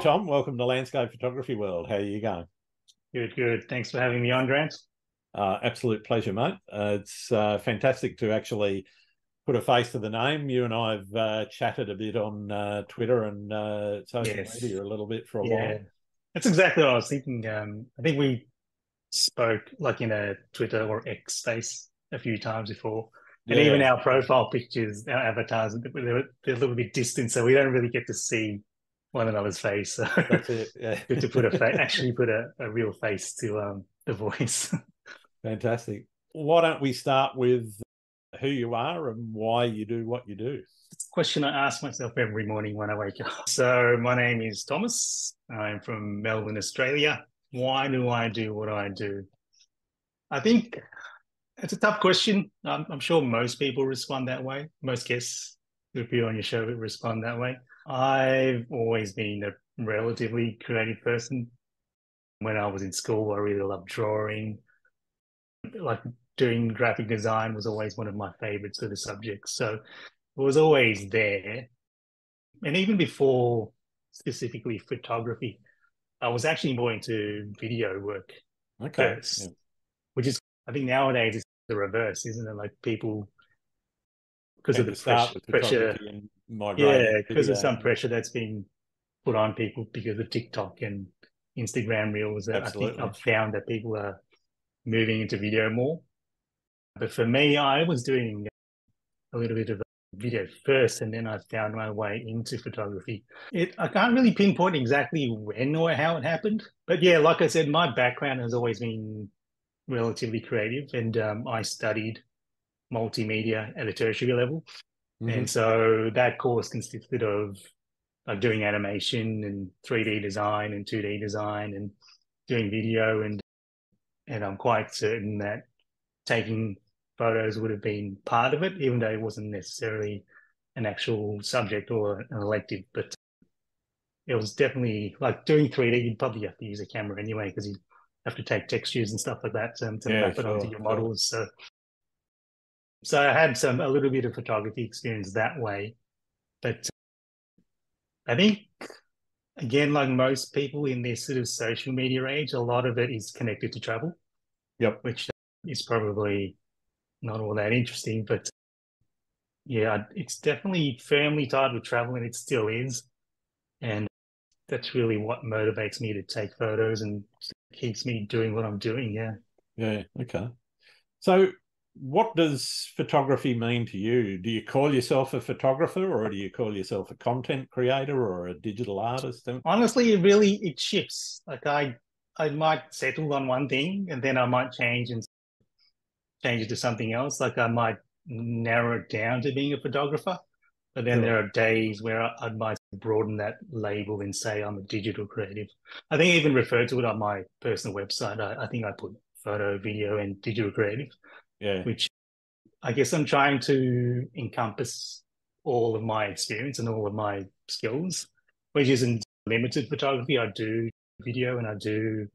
Tom. Welcome to Landscape Photography World. How are you going? Good, good. Thanks for having me on, Grant. Absolute pleasure, mate. It's fantastic to actually put a face to the name. You and I have chatted a bit on Twitter and social Yes. media a little bit for a Yeah, while. that's exactly what I was thinking. I think we spoke like in a Twitter or X space a few times before. And even Yeah, our profile pictures, our avatars, they're a little bit distant, so we don't really get to see one another's face. So that's it. Yeah. good to put actually put a real face to the voice. Fantastic. Why don't we start with who you are and why you do what you do? Question I ask myself every morning when I wake up. So my name is Thomas. I'm from Melbourne, Australia. Why do I do what I do? I think it's a tough question. I'm sure most people respond that way. Most guests who appear on your show would respond that way. I've always been a relatively creative person. When I was in school, I really loved drawing. Like doing graphic design was always one of my favorite sort of subjects. So it was always there. And even before specifically photography, I was actually more into video work Okay. Yeah. first, which is, I think nowadays it's the reverse, isn't it? Like people, because of Tend the to start with pressure, photography and migrate into yeah, because of video. some pressure that's been put on people because of TikTok and Instagram reels, that I think Absolutely. I've found that people are moving into video more. But for me, I was doing a little bit of video first, and then I found my way into photography. I can't really pinpoint exactly when or how it happened, but yeah, like I said, my background has always been relatively creative, and I studied multimedia at a tertiary level, and Mm-hmm. so that course consisted of like doing animation and 3D design and 2D design and doing video, and I'm quite certain that taking photos would have been part of it, even though it wasn't necessarily an actual subject or an elective. But it was definitely like doing 3D. You'd probably have to use a camera anyway because you have to take textures and stuff like that to Yeah, map it onto sure, your sure. models. So I had a little bit of photography experience that way. But I think again, like most people in this sort of social media age, a lot of it is connected to travel, Yep. which is probably not all that interesting, but yeah, it's definitely firmly tied with travel, and it still is. And that's really what motivates me to take photos and keeps me doing what I'm doing. Yeah. Yeah. Okay. So, what does photography mean to you? Do you call yourself a photographer, or do you call yourself a content creator or a digital artist? Honestly, it shifts. Like I might settle on one thing and then I might change it to something else. Like I might narrow it down to being a photographer, but then Sure. there are days where I might broaden that label and say I'm a digital creative. I think I even refer to it on my personal website. I think I put photo, video, and digital creative, Yeah. which I guess I'm trying to encompass all of my experience and all of my skills, which isn't limited photography. I do video and I do,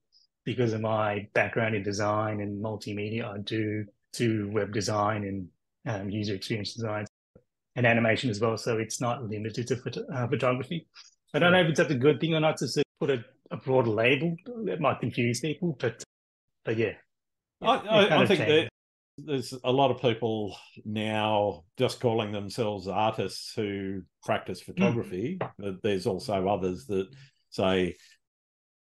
because of my background in design and multimedia, I do web design and user experience design and animation as well. So it's not limited to photography. I don't know Sure. if it's a good thing or not to sort of put a broad label that might confuse people, but yeah, it kind I of think changed. that there's a lot of people now just calling themselves artists who practice Mm, photography, but there's also others that say,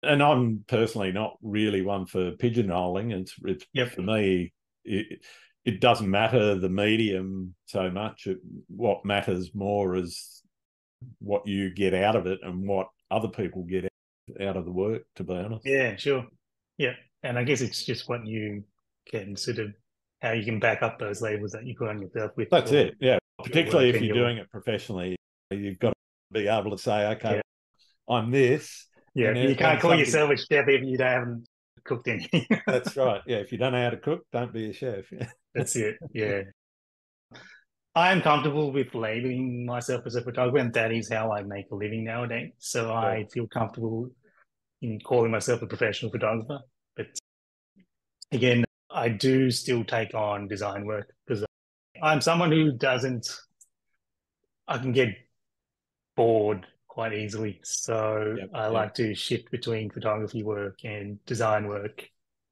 and I'm personally not really one for pigeonholing. It's yep. for me, it doesn't matter the medium so much. What matters more is what you get out of it and what other people get out of the work, to be honest. Yeah, sure. Yeah. And I guess it's just what you can sort of how you can back up those labels that you put on yourself with That's it. Yeah. your Particularly work if and you're your doing it professionally, you've got to be able to say, okay, yeah. well, I'm this. Yeah. And You when can't call something, yourself a chef if you haven't cooked anything. that's right. Yeah. If you don't know how to cook, don't be a chef. That's it. Yeah. I am comfortable with labeling myself as a photographer, and that is how I make a living nowadays. So Yeah. I feel comfortable in calling myself a professional photographer. But again, I do still take on design work because I'm someone who doesn't, I can get bored quite easily. So I like to shift between photography work and design work,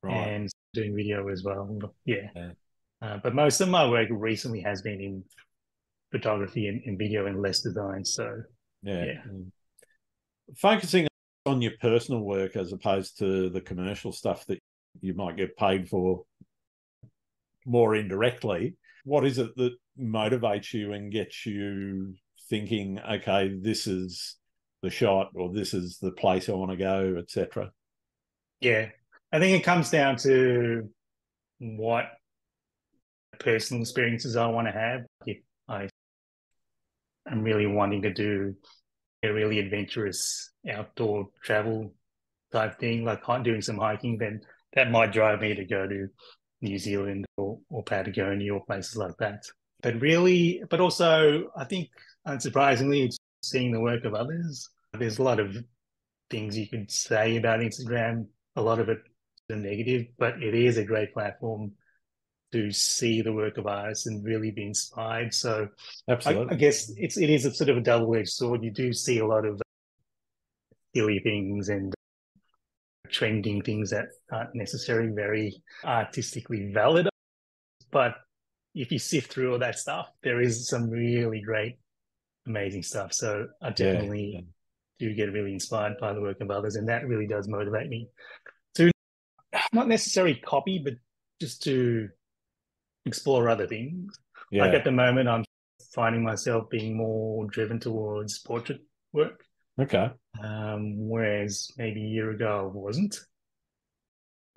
Right. and doing video as well. Yeah. But most of my work recently has been in photography and video and less design. So yeah. Focusing on your personal work as opposed to the commercial stuff that you might get paid for more indirectly, what is it that motivates you and gets you thinking, okay, this is the shot, or this is the place I want to go, etc.? Yeah. I think it comes down to what personal experiences I want to have. If I am really wanting to do a really adventurous outdoor travel type thing, like doing some hiking, then that might drive me to go to New Zealand or Patagonia or places like that. But also, I think, unsurprisingly, it's seeing the work of others. There's a lot of things you could say about Instagram. A lot of it is negative, but it is a great platform to see the work of artists and really be inspired. So Absolutely. I guess it is a sort of a double-edged sword. You do see a lot of silly things and trending things that aren't necessarily very artistically valid. But if you sift through all that stuff, there is some really great, amazing stuff. So I definitely do get really inspired by the work of others, and that really does motivate me to not necessarily copy, but just to explore other things. Like at the moment, I'm finding myself being more driven towards portrait work. Okay. Whereas maybe a year ago I wasn't.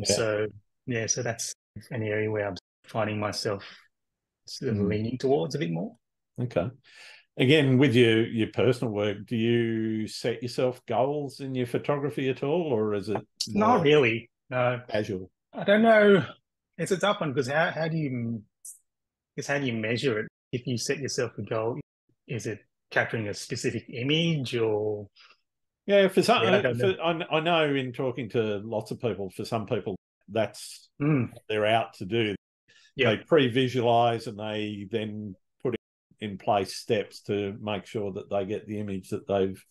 So that's an area where I'm finding myself sort of leaning towards a bit more. Okay. Again, with your personal work, do you set yourself goals in your photography at all, or is it more Not really? No. casual? I don't know. It's a tough one because how do you measure it? If you set yourself a goal, is it capturing a specific image or? Yeah, for some, I know in talking to lots of people, for some people, that's what they're out to do. They pre-visualize and they then put in place steps to make sure that they get the image that they've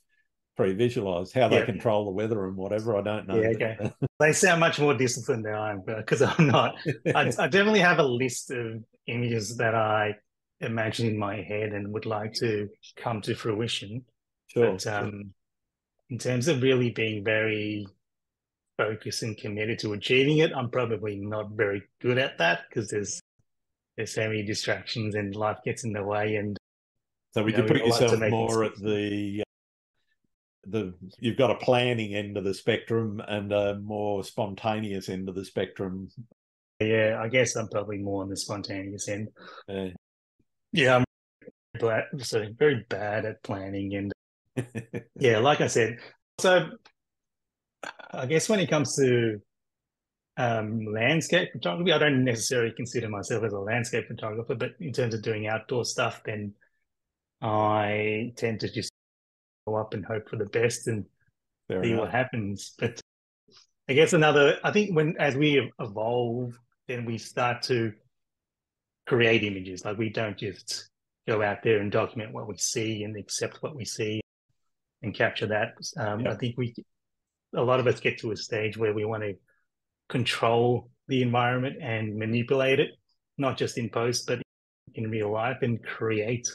pre-visualized. How they control the weather and whatever, I don't know. Yeah, okay. They sound much more disciplined than I am, because I'm not. I definitely have a list of images that I imagine in my head and would like to come to fruition. Sure. But in terms of really being very focused and committed to achieving it, I'm probably not very good at that because there's so many distractions and life gets in the way. And so would you put yourself more at the you've got a planning end of the spectrum and a more spontaneous end of the spectrum? Yeah, I guess I'm probably more on the spontaneous end. Yeah, I'm very bad at planning. And yeah, like I said, so I guess when it comes to landscape photography, I don't necessarily consider myself as a landscape photographer, but in terms of doing outdoor stuff, then I tend to just go up and hope for the best and see what happens. But I guess I think as we evolve, then we start to create images. Like we don't just go out there and document what we see and accept what we see and capture that. I think a lot of us get to a stage where we want to control the environment and manipulate it, not just in post, but in real life, and create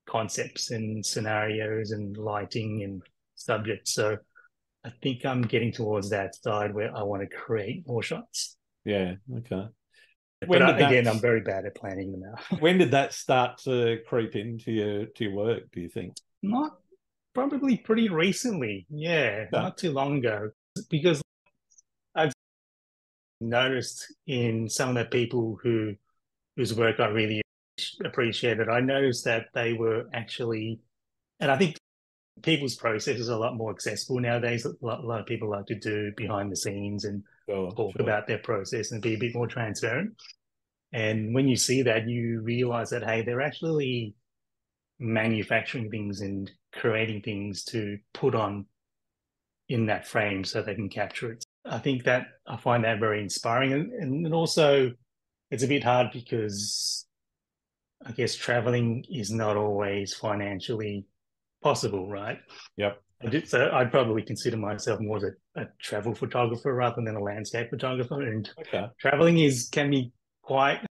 concepts and scenarios and lighting and subjects. So I think I'm getting towards that side where I want to create more shots. Yeah, okay. Again, I'm very bad at planning them out. When did that start to creep into your work, do you think? Probably pretty recently. Yeah, not too long ago. Because I've noticed in some of the people whose work I really appreciated, I noticed that they were actually, and I think people's process is a lot more accessible nowadays. A lot of people like to do behind the scenes and talk about their process and be a bit more transparent. And when you see that, you realize that, hey, they're actually manufacturing things and creating things to put on in that frame so they can capture it. I find that very inspiring. And also, it's a bit hard because I guess traveling is not always financially possible, right? Yep. So I'd probably consider myself more as a travel photographer rather than a landscape photographer. And Okay. traveling can be quite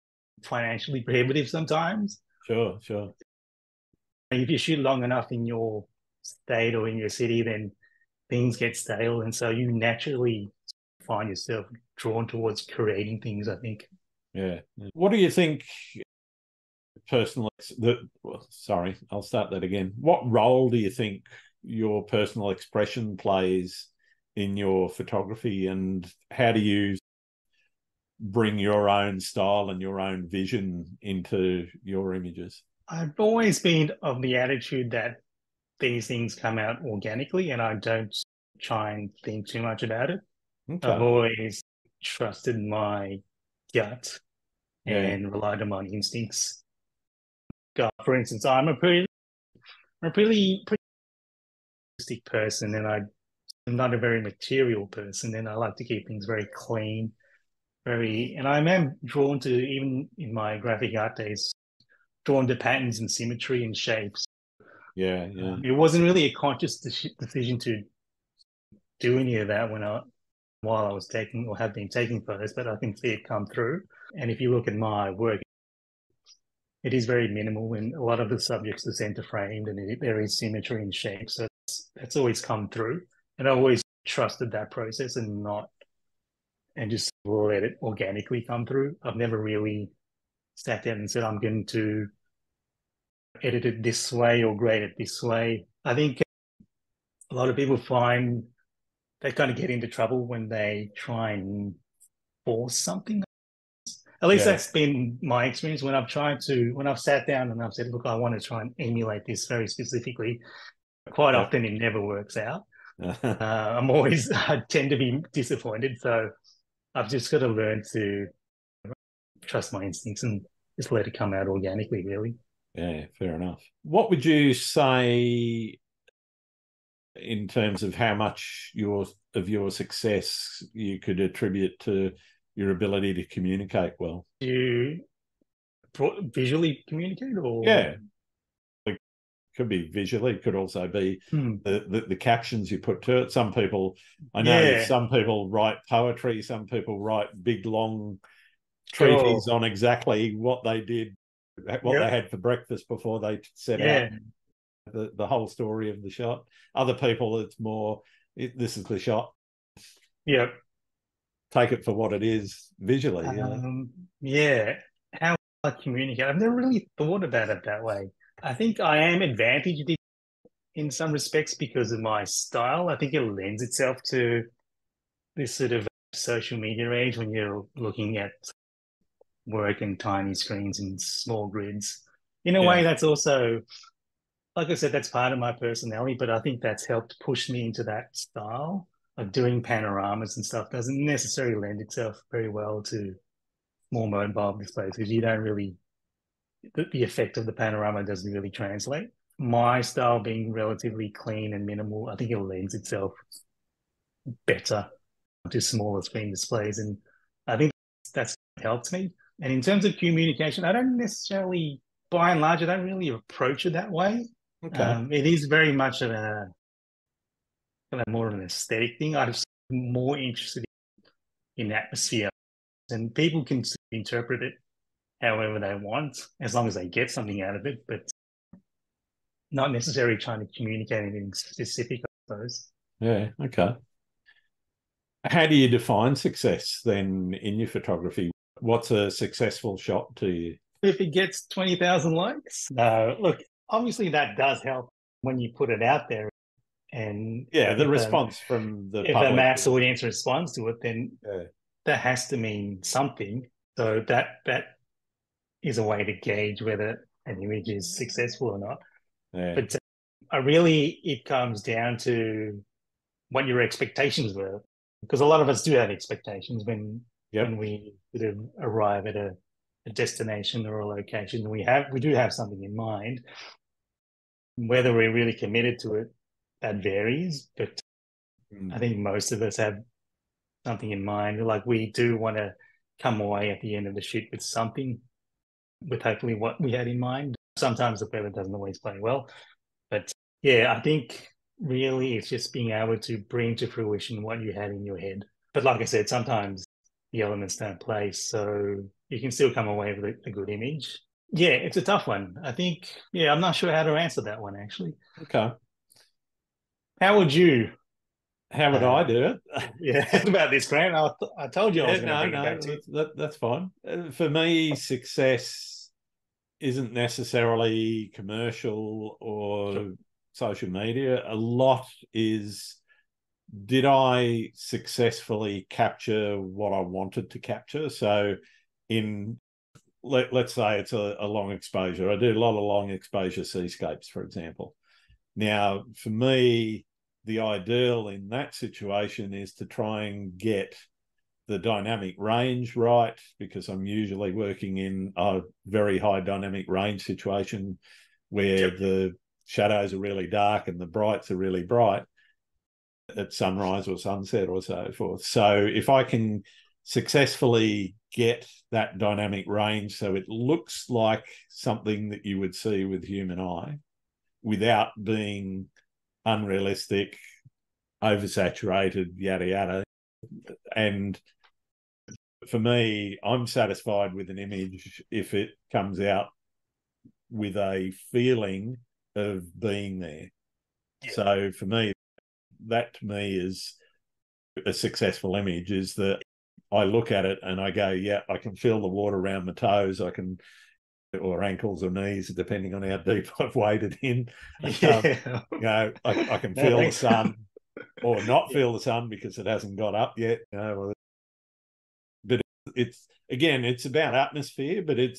financially prohibitive sometimes. Sure. Sure. If you shoot long enough in your state or in your city, then things get stale, and so you naturally find yourself drawn towards creating things, I think. Yeah. What do you think personal sorry, I'll start that again. What role do you think your personal expression plays in your photography, and how do you bring your own style and your own vision into your images? I've always been of the attitude that these things come out organically and I don't try and think too much about it. I've Okay. always trusted my gut Yeah. and relied on my instincts. For instance, I'm a pretty realistic person, and I'm not a very material person, and I like to keep things very clean, and I am drawn to, even in my graphic art days, drawn to patterns and symmetry and shapes. Yeah. Yeah. It wasn't really a conscious decision to do any of that while I was taking or have been taking photos, but I can see it come through. And if you look at my work, it is very minimal, and a lot of the subjects are center framed, and there is symmetry and shape. So that's always come through, and I always trusted that process and just let it organically come through. I've never really sat down and said I'm going to edit it this way or grade it this way. I think a lot of people find they kind of get into trouble when they try and force something. At least Yeah. that's been my experience when I've sat down and I've said, look, I want to try and emulate this very specifically. Quite Yep. often it never works out. I tend to be disappointed. So I've just got to learn to trust my instincts and just let it come out organically, really. Yeah, fair enough. What would you say in terms of how much of your success you could attribute to your ability to communicate well? Do you visually communicate or? Yeah, it could be visually, it could also be Hmm. the captions you put to it. I know Yeah, some people write poetry, some people write big, long treatises sure. on exactly what they did, what they Yep. had for breakfast before they set out Yeah. the whole story of the shot. Other people, it's more, this is the shot, Yep. take it for what it is visually. Yeah. How I communicate. I've never really thought about it that way. I think I am advantaged in some respects because of my style. I think it lends itself to this sort of social media age when you're looking at work and tiny screens and small grids. In a way, Yeah, that's also, like I said, that's part of my personality, but I think that's helped push me into that style of doing panoramas and stuff. Doesn't necessarily lend itself very well to more mobile displays because you don't really, the effect of the panorama doesn't really translate. My style being relatively clean and minimal, I think it lends itself better to smaller screen displays. And I think that's helped me. And in terms of communication, I don't necessarily, by and large, I don't really approach it that way. okay. It is very much more of an aesthetic thing. I'm more interested in atmosphere, and people can interpret it however they want, as long as they get something out of it, but not necessarily trying to communicate anything specific, I suppose. Yeah, okay. How do you define success then in your photography? What's a successful shot to you? If it gets 20,000 likes, look, obviously that does help when you put it out there. And Yeah, the response from the if a public. mass audience responds to it, then Yeah. that has to mean something. So that is a way to gauge whether an image is successful or not. Yeah. But really, it comes down to what your expectations were, because a lot of us do have expectations when Yep. we sort of arrive at a destination or a location. We do have something in mind. Whether we're really committed to it, that varies. But I think most of us have something in mind. Like we do want to come away at the end of the shoot with something, with hopefully what we had in mind. Sometimes the weather doesn't always play well, but Yeah, I think really it's just being able to bring to fruition what you had in your head. But like I said, sometimes the elements don't play, so you can still come away with a good image. Yeah, it's a tough one. I think, yeah, I'm not sure how to answer that one actually. Okay. How would you? How would I Uh, do it? yeah, about this, Grant. I told you I Yeah, was going to no, bring it back to no, you. that's fine. For me, success isn't necessarily commercial Sure. or social media. A lot is, did I successfully capture what I wanted to capture? So in let's say it's a long exposure. I do a lot of long exposure seascapes, for example. Now, for me, the ideal in that situation is to try and get the dynamic range right, because I'm usually working in a very high dynamic range situation where Yep. the shadows are really dark and the brights are really bright at sunrise or sunset or so forth. So if I can successfully get that dynamic range so it looks like something that you would see with human eye without being unrealistic, oversaturated, yada yada. And for me, I'm satisfied with an image if it comes out with a feeling of being there. Yeah. So for me, that to me is a successful image, is that I look at it and I go, yeah, I can feel the water around my toes. I can, or ankles or knees, depending on how deep I've waded in. Yeah. I can No, feel the thanks. sun or not Yeah. feel the sun because it hasn't got up yet. But it's again, it's about atmosphere, but Yeah.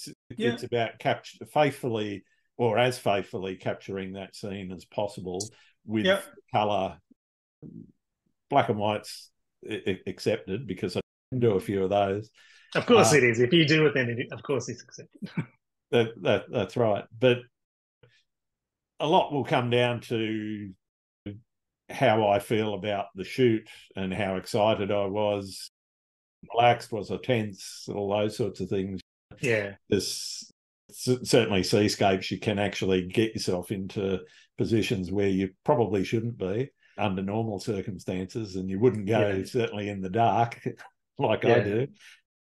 it's about capture faithfully or as faithfully capturing that scene as possible with Yeah. color, black and whites accepted, because I can do a few of those. Of course it is. If you do it, then of course it's accepted. That's right. But a lot will come down to how I feel about the shoot and how excited I was, relaxed, was I tense, all those sorts of things. Yeah. This certainly seascapes, you can actually get yourself into positions where you probably shouldn't be under normal circumstances, and you wouldn't Yeah. go certainly in the dark like I Yeah. do.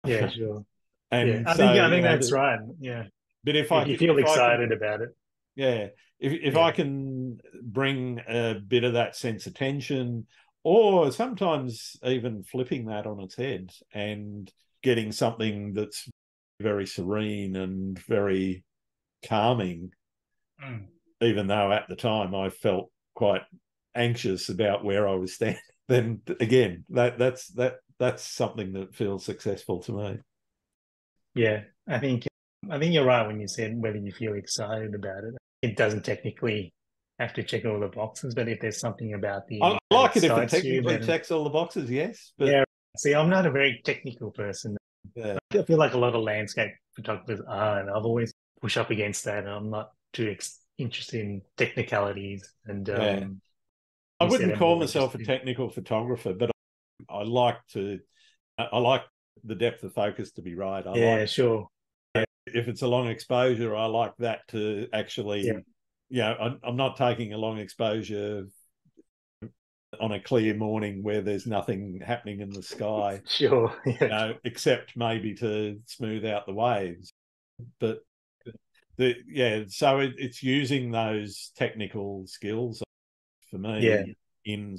Yeah. Sure. Yeah. And I think so, I think that's right. Yeah. but If you feel if I can, excited about it. yeah, if I Yeah. can bring a bit of that sense of tension, or sometimes even flipping that on its head and getting something that's very serene and very calming, Mm. even though at the time I felt quite anxious about where I was standing, then again, that's something that feels successful to me. Yeah. I think you're right when you said whether you feel excited about it. It doesn't technically have to check all the boxes, but if there's something about the I image that like it if it excites you, technically then checks all the boxes, yes, but yeah. See, I'm not a very technical person. yeah, I feel like a lot of landscape photographers are, and I've always pushed up against that. And I'm not too interested in technicalities. And yeah. I you said wouldn't I'm call more myself a interested in. technical photographer, but I like to, I like the depth of focus to be right. I like, Yeah, sure. if it's a long exposure, I like that to Yeah, actually, I'm not taking a long exposure on a clear morning where there's nothing happening in the sky, sure. Yeah, except maybe to smooth out the waves. But so it's using those technical skills for yeah, me in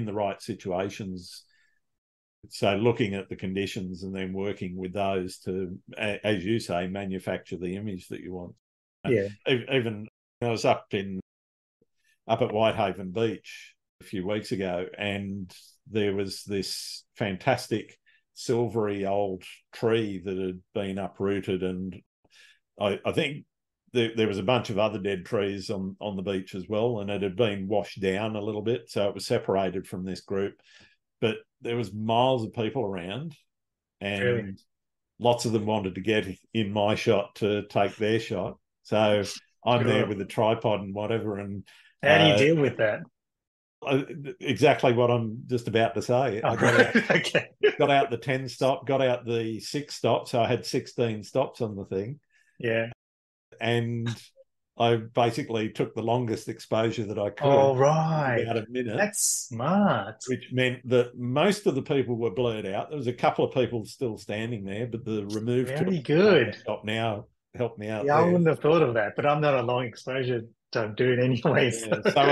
the right situations. So looking at the conditions and then working with those to, as you say, manufacture the image that you want. yeah. Even I was up at Whitehaven Beach a few weeks ago, and there was this fantastic silvery old tree that had been uprooted, and I think there was a bunch of other dead trees on the beach as well, and it had been washed down a little bit, so it was separated from this group. But there was miles of people around, Really. and lots of them wanted to get in my shot to take their shot. So I'm there Sure. with a tripod and whatever, and How do you uh, deal with that? exactly what I'm just about to say. Oh, I got out, okay. got out the 10 stop, got out the 6 stop, so I had 16 stops on the thing, Yeah. and I basically took the longest exposure that I could. Oh, right. About a minute. That's smart. Which meant that most of the people were blurred out. There was a couple of people still standing there, but the remove tool Very good. helped me out Yeah, there. I wouldn't have thought of that, but I'm not a long exposure type dude anyway. Yeah, so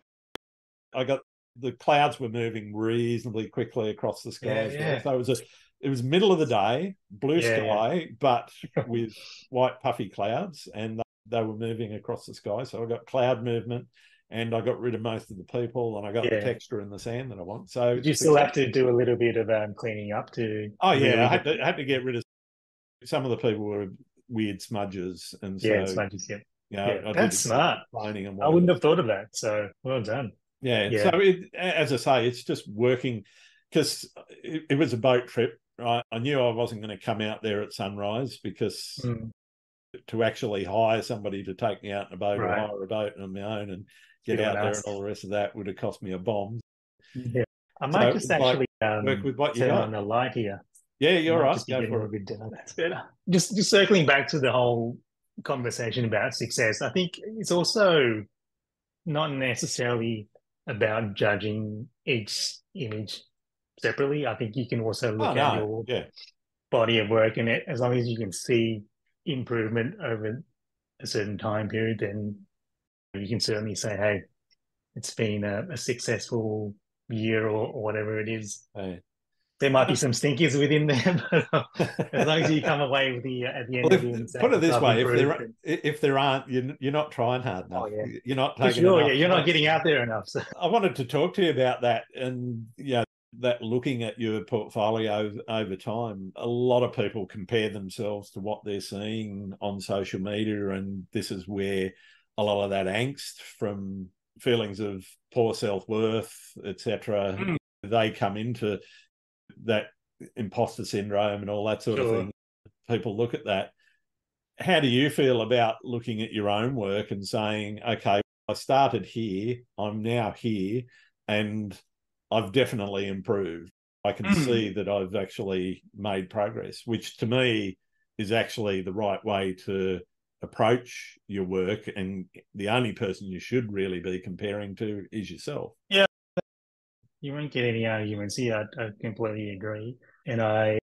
I got the clouds were moving reasonably quickly across the sky as well. So it was middle of the day, blue sky, but with white puffy clouds, and they were moving across the sky. So I got cloud movement, and I got rid of most of the people, and I got the texture in the sand that I want. So did you still have to do a little bit of cleaning up to? Oh yeah, I had to get rid of some of the people were weird smudges, and so smudges. Yeah, you know, that's smart. And I wouldn't have thought of that. So well done. Yeah. So as I say, it's just working because it was a boat trip. Right, I knew I wasn't going to come out there at sunrise because to actually hire somebody to take me out in a boat or hire a boat on my own and get out there and all the rest of that would have cost me a bomb. Yeah, I might just actually work with what you turn got on the light here. Yeah, you're right. Go for it. That's better. Just circling back to the whole conversation about success, I think it's also not necessarily about judging each image separately. I think you can also look at your body of work, and as long as you can see improvement over a certain time period, then you can certainly say, hey, it's been a successful year or whatever it is. Hey. There might be some stinkers within there, but as long as you come away with the at the end of the put it this way: if there aren't, you're not trying hard enough. Oh, yeah. You're not taking. You're not getting out there enough. So. I wanted to talk to you about that, and that looking at your portfolio over time, a lot of people compare themselves to what they're seeing on social media, and this is where a lot of that angst from feelings of poor self-worth, etc., they come into that imposter syndrome and all that sort of thing. People look at that. How do you feel about looking at your own work and saying, okay, I started here, I'm now here, and I've definitely improved. I can see that I've actually made progress, which to me is actually the right way to approach your work, and the only person you should really be comparing to is yourself. Yeah. You won't get any arguments here. I completely agree. And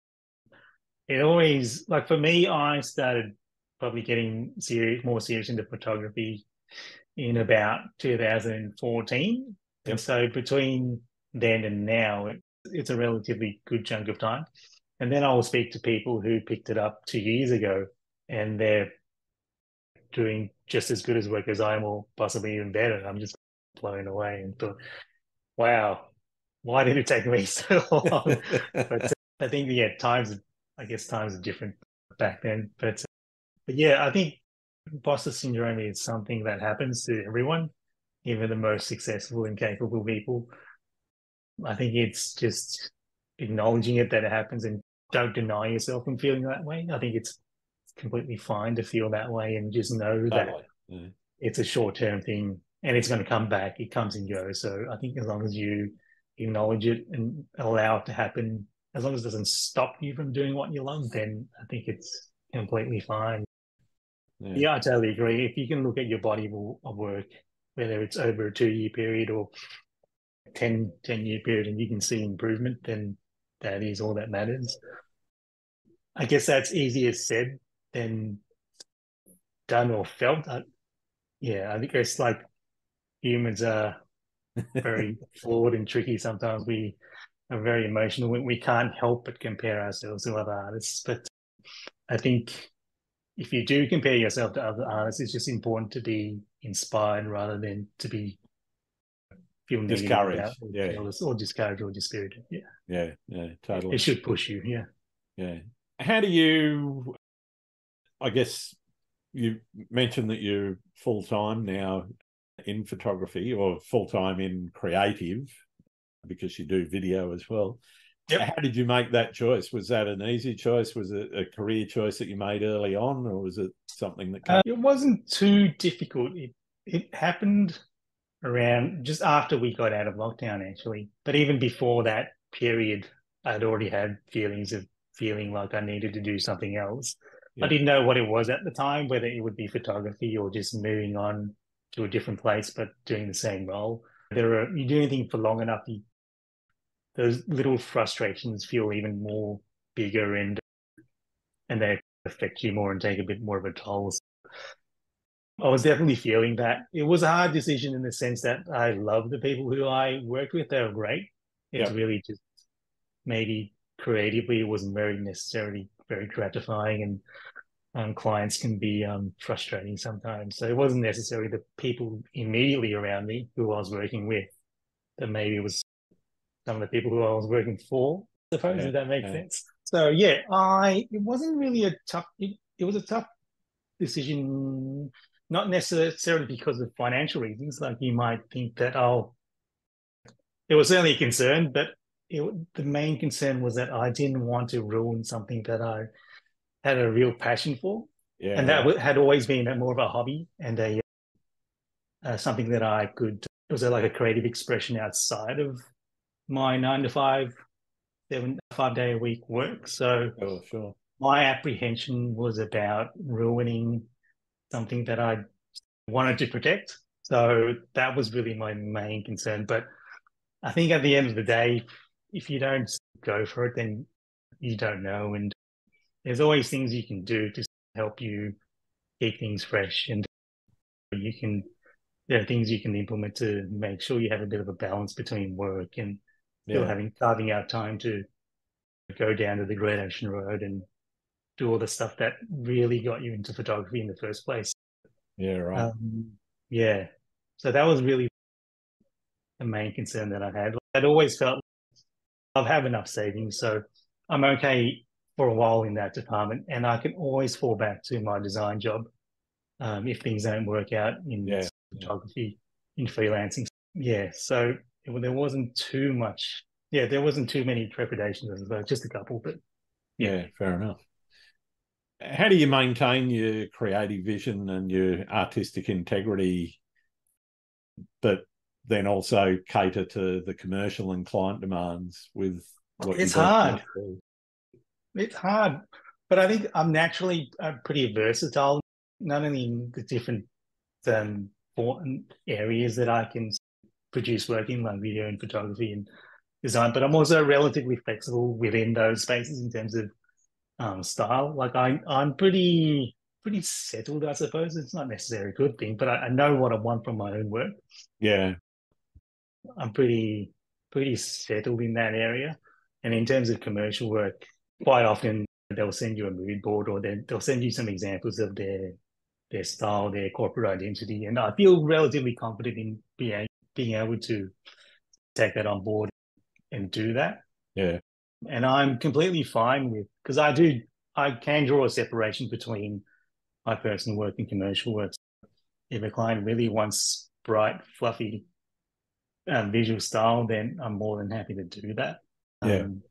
it always, like for me, I started probably getting more serious into photography in about 2014. And so between then and now, it's a relatively good chunk of time. And then I will speak to people who picked it up 2 years ago, and they're doing just as good as work as I am, or possibly even better. I'm just blown away and thought, wow, why did it take me so long? But I think, times are different back then. But yeah, I think imposter syndrome is something that happens to everyone, even the most successful and capable people. I think it's just acknowledging it that it happens, and don't deny yourself from feeling that way. I think it's completely fine to feel that way, and just know that it's a short-term thing and it's going to come back. It comes and goes. So I think as long as you acknowledge it and allow it to happen, as long as it doesn't stop you from doing what you love, then I think it's completely fine. Yeah, I totally agree. If you can look at your body of work, whether it's over a 2-year period or 10-year period, and you can see improvement, then that is all that matters. I guess that's easier said than done or felt. I think it's like humans are very flawed and tricky. Sometimes we are very emotional. We can't help but compare ourselves to other artists. But I think if you do compare yourself to other artists, it's just important to be inspired rather than to be feeling discouraged, or discouraged or dispirited. Yeah, totally. It should push you. Yeah. How do you? I guess you mentioned that you're full-time now in photography, or full-time in creative, because you do video as well. How did you make that choice? Was that an easy choice? Was it a career choice that you made early on, or was it something that it wasn't too difficult? It happened around just after we got out of lockdown, actually. But even before that period, I'd already had feeling like I needed to do something else. I didn't know what it was at the time, whether it would be photography or just moving on to a different place, but doing the same role. You do anything for long enough, those little frustrations feel even more bigger, and they affect you more and take a bit more of a toll. So I was definitely feeling that. It was a hard decision in the sense that I love the people who I worked with. They were great. It's really just maybe creatively, it wasn't very necessarily very gratifying, and clients can be frustrating sometimes. So it wasn't necessarily the people immediately around me who I was working with, but maybe it was some of the people who I was working for, I suppose, if that makes sense. So yeah, it wasn't really a tough, it was a tough decision, not necessarily because of financial reasons. Like you might think that, it was certainly a concern, but the main concern was that I didn't want to ruin something that I had a real passion for. And that had always been more of a hobby and something that I could, it was like a creative expression outside of my 9 to 5, 5 day a week work. So my apprehension was about ruining something that I wanted to protect. So that was really my main concern. But I think at the end of the day, if you don't go for it, then you don't know. And there's always things you can do to help you keep things fresh. And there are things you can implement to make sure you have a bit of a balance between work and still carving out time to go down to the Great Ocean Road and do all the stuff that really got you into photography in the first place. So that was really the main concern that I had. I'd always felt I have enough savings, so I'm okay for a while in that department, and I can always fall back to my design job if things don't work out in photography, in freelancing. So there wasn't too much. There wasn't too many trepidations, just a couple, but fair enough. How do you maintain your creative vision and your artistic integrity, but then also cater to the commercial and client demands with what it's hard. It's hard, but I think I'm naturally pretty versatile, not only in the different areas that I can produce work in, like video and photography and design, but I'm also relatively flexible within those spaces in terms of style. Like I'm pretty settled, I suppose. It's not necessarily a good thing, but I know what I want from my own work. I'm pretty settled in that area. And in terms of commercial work, quite often they'll send you a mood board, or they'll send you some examples of their style, their corporate identity. And I feel relatively confident in being able to take that on board and do that. And I'm completely fine with, because I can draw a separation between my personal work and commercial work. If a client really wants bright, fluffy visual style, then I'm more than happy to do that. And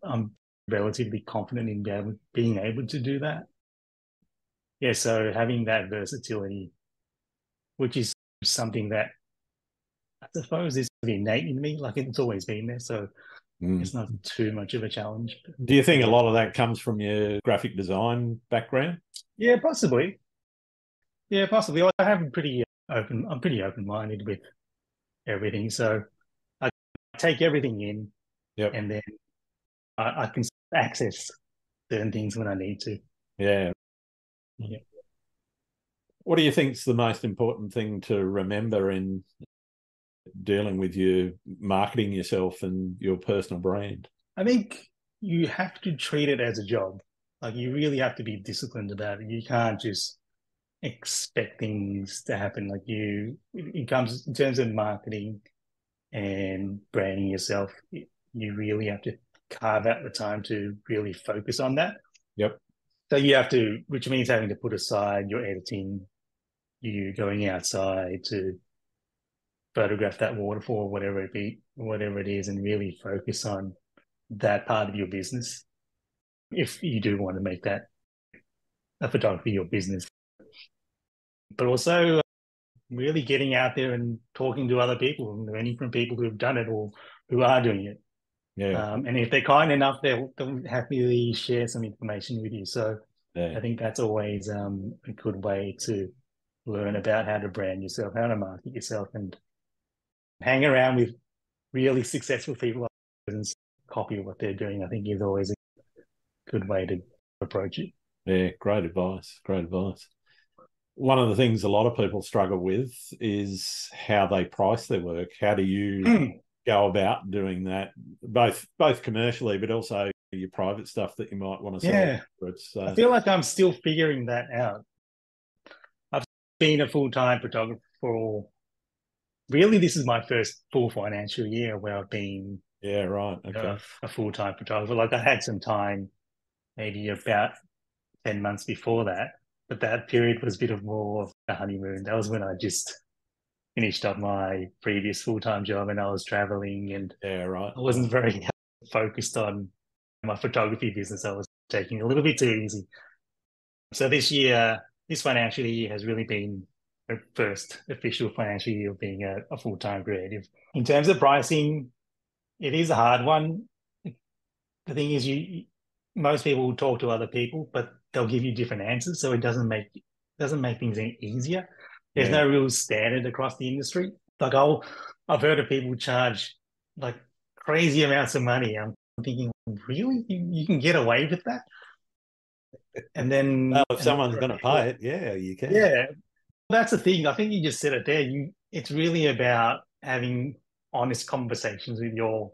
I'm relatively confident in being able to do that. So having that versatility, which is something that I suppose is innate in me, like it's always been there. So it's not too much of a challenge. Do you think a lot of that comes from your graphic design background? Possibly. Possibly. I have I'm pretty open-minded with everything. So I take everything in, and then I can access certain things when I need to. What do you think is the most important thing to remember in dealing with you marketing yourself and your personal brand? I think you have to treat it as a job. Like you really have to be disciplined about it. You can't just expect things to happen. Like it comes in terms of marketing and branding yourself, you really have to carve out the time to really focus on that. So you have to, which means having to put aside your editing, you going outside to photograph that waterfall, whatever it is, and really focus on that part of your business. If you do want to make that a photography your business, but also really getting out there and talking to other people and learning from people who have done it or who are doing it. Yeah. And if they're kind enough, they'll happily share some information with you. So Yeah. I think that's always a good way to learn about how to brand yourself, how to market yourself, and hang around with really successful people and copy what they're doing. I think is always a good way to approach it. Yeah. Great advice. Great advice. One of the things a lot of people struggle with is how they price their work. How do you go about doing that, both commercially, but also your private stuff that you might want to sell? Yeah, I feel like I'm still figuring that out. I've been a full-time photographer for really, this is my first full financial year where I've been Yeah, right. Okay. a full-time photographer. Like I had some time, maybe about 10 months before that, but that period was a bit of more of a honeymoon. That was when I just finished up my previous full-time job and I was traveling and Yeah, right. I wasn't very focused on my photography business. I was taking it a little bit too easy. So this financial year has really been the first official financial year of being a full-time creative. In terms of pricing, it is a hard one. The thing is, most people will talk to other people, but they'll give you different answers, so it doesn't make things any easier. There's Yeah. no real standard across the industry. Like I've heard of people charge like crazy amounts of money. I'm thinking, really, you can get away with that? And Well, then, if and then someone's there are going to people, pay it, yeah, you can. yeah, that's the thing. I think you just said it there. It's really about having honest conversations with your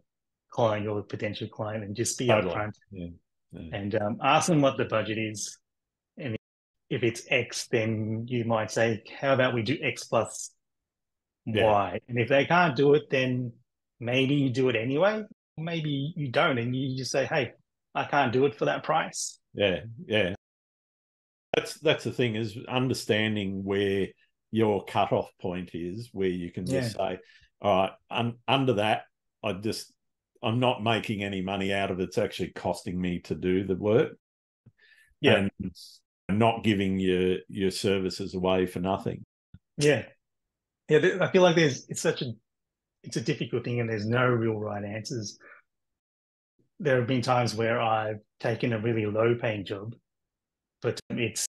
client, your potential client, and just be Totally. upfront Yeah. Yeah. and ask them what the budget is. And if it's X, then you might say, how about we do X plus Yeah. Y? And if they can't do it, then maybe you do it anyway. Maybe you don't, and you just say, hey, I can't do it for that price. Yeah. Yeah. That's the thing, is understanding where your cutoff point is, where you can Yeah. just say, all right, under that, I'm not making any money out of it. It's actually costing me to do the work, Yeah. and not giving your services away for nothing. Yeah. Yeah. I feel like it's a difficult thing and there's no real right answers. There have been times where I've taken a really low paying job, but it's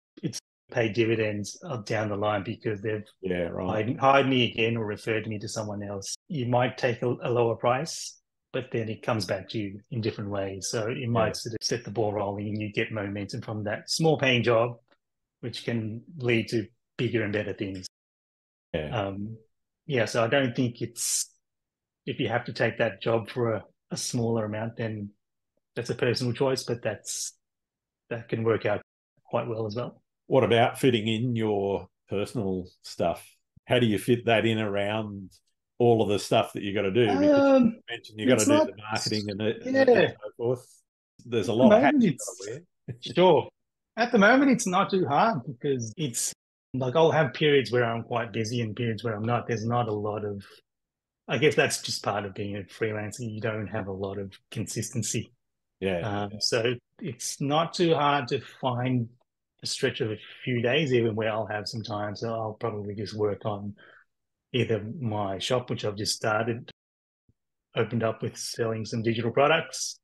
paid dividends down the line because they've Yeah, right. hired me again or referred me to someone else. You might take a lower price, but then it comes back to you in different ways. So it Yeah. might sort of set the ball rolling and you get momentum from that small paying job, which can lead to bigger and better things. Yeah. Yeah, so I don't think if you have to take that job for a smaller amount, then that's a personal choice, but that can work out quite well as well. What about fitting in your personal stuff? How do you fit that in around all of the stuff that you got to do? Because you mentioned you got to It's do not, the marketing and yeah. so forth. There's a At the lot of moment, hats you got to it's wear. sure. At the moment, it's not too hard because it's like I'll have periods where I'm quite busy and periods where I'm not. There's not a lot of, I guess that's just part of being a freelancer. You don't have a lot of consistency. Yeah. So it's not too hard to find a stretch of a few days, even where I'll have some time. So I'll probably just work on either my shop, which I've just started, opened up with selling some digital products.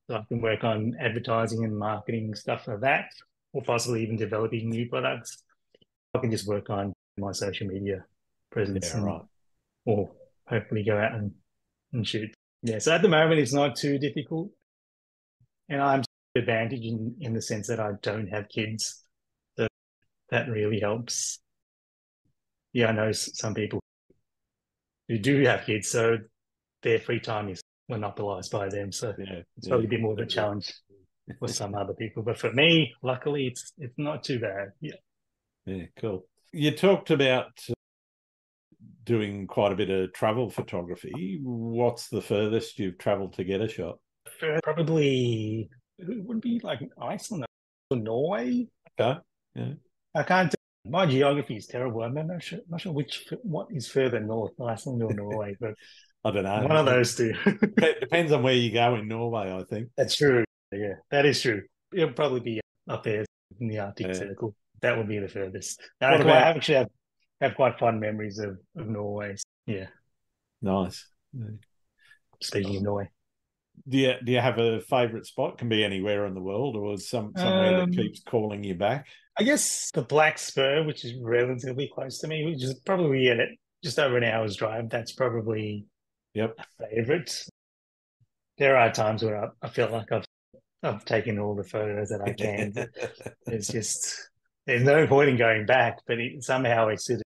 So I can work on advertising and marketing stuff like that, or possibly even developing new products. I can just work on my social media presence Yeah, right. or hopefully go out and shoot. Yeah, so at the moment it's not too difficult. And I'm advantage in the sense that I don't have kids. So that really helps. Yeah, I know some people who do have kids, so their free time is monopolized by them. So Yeah. it's Yeah. probably a bit more of a challenge for some other people. But for me, luckily, it's not too bad. Yeah. Yeah, cool. You talked about doing quite a bit of travel photography. What's the furthest you've traveled to get a shot? Probably it would be like Iceland or Norway. Okay. Yeah. I can't. My geography is terrible. I'm not sure what is further north, Iceland or Norway, but I don't know. one of those two. Depends on where you go in Norway, I think. That's true. Yeah, that is true. It'll probably be up there in the Arctic Yeah. Circle. That would be the furthest. What about? Actually have quite fond memories of Norway. Yeah, Nice. speaking of Norway. Do you have a favourite spot? Can be anywhere in the world, or somewhere that Um, keeps calling you back. I guess the Black Spur, which is relatively close to me, which is probably at just over an hour's drive. That's probably Yep. a favorite. There are times where I feel like I've taken all the photos that I can, but it's just there's no point in going back. But somehow it sort of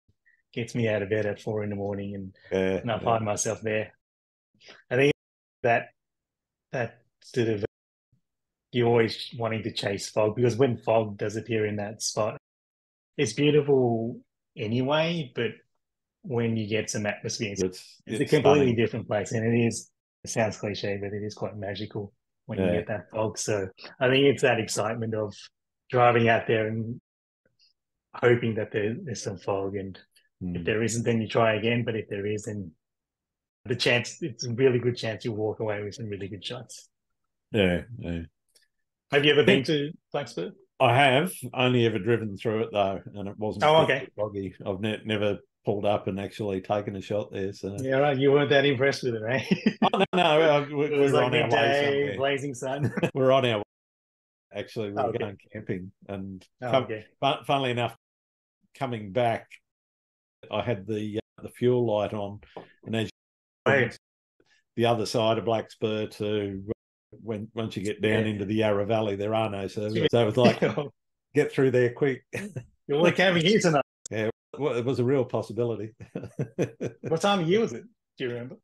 gets me out of bed at 4 in the morning, and I Yeah. find myself there. I think that that sort of you're always wanting to chase fog because when fog does appear in that spot, it's beautiful anyway. But when you get some atmosphere, it's a It's completely stunning. different place, and it is. It sounds cliche, but it is quite magical when you Yeah. get that fog. So I think it's that excitement of driving out there and hoping that there's some fog, and if Mm. there isn't, then you try again. But if there is, then it's a really good chance you walk away with some really good shots. Yeah. Yeah. Have you ever I been think to Black Spur? I have only ever driven through it though, and it wasn't Oh, particularly okay. foggy. I've never pulled up and actually taken a shot there. So, Yeah, right. You weren't that impressed with it, eh? oh no, It was we're like on our way midday, somewhere. blazing sun. We're on our way. Actually, Oh, we're okay. going camping, and Oh, okay. funnily enough, coming back, I had the fuel light on, and as Right. the other side of Black Spur to once you get down Yeah. into the Yarra Valley, there are no services. So it was like, get through there quick. You're camping here tonight. Yeah, well, it was a real possibility. What time of year was it? Do you remember?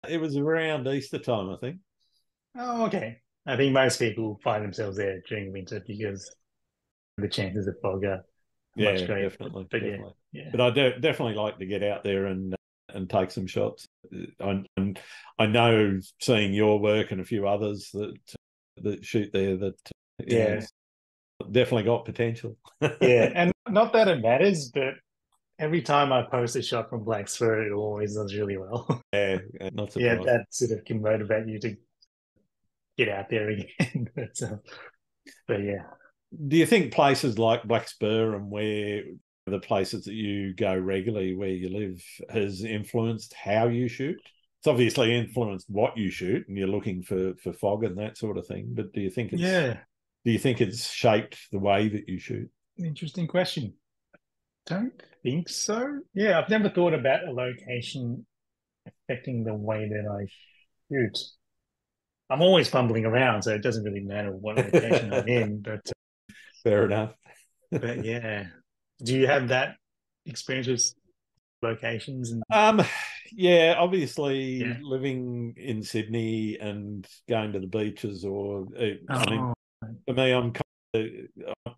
It was around Easter time, I think. Oh, okay. I think most people find themselves there during winter because the chances of fog are much Yeah, greater. definitely, But yeah, definitely. yeah, But I definitely like to get out there and take some shots. And I know, seeing your work and a few others that shoot there, that yeah, it's definitely got potential. yeah. And not that it matters, but every time I post a shot from Black Spur, it always does really well. Yeah, not Yeah, surprised. that sort of can motivate you to get out there again. But yeah, Do you think places like Black Spur and where the places that you go regularly where you live has influenced how you shoot? It's obviously influenced what you shoot, and you're looking for fog and that sort of thing. But yeah, do you think it's shaped the way that you shoot? interesting question. Don't think so. Yeah, I've never thought about a location affecting the way that I shoot. I'm always fumbling around, so it doesn't really matter what location I'm in. Fair enough. But yeah, do you have that experience with locations and Um, yeah, obviously yeah? living in Sydney and going to the beaches, or I mean, Oh, for me,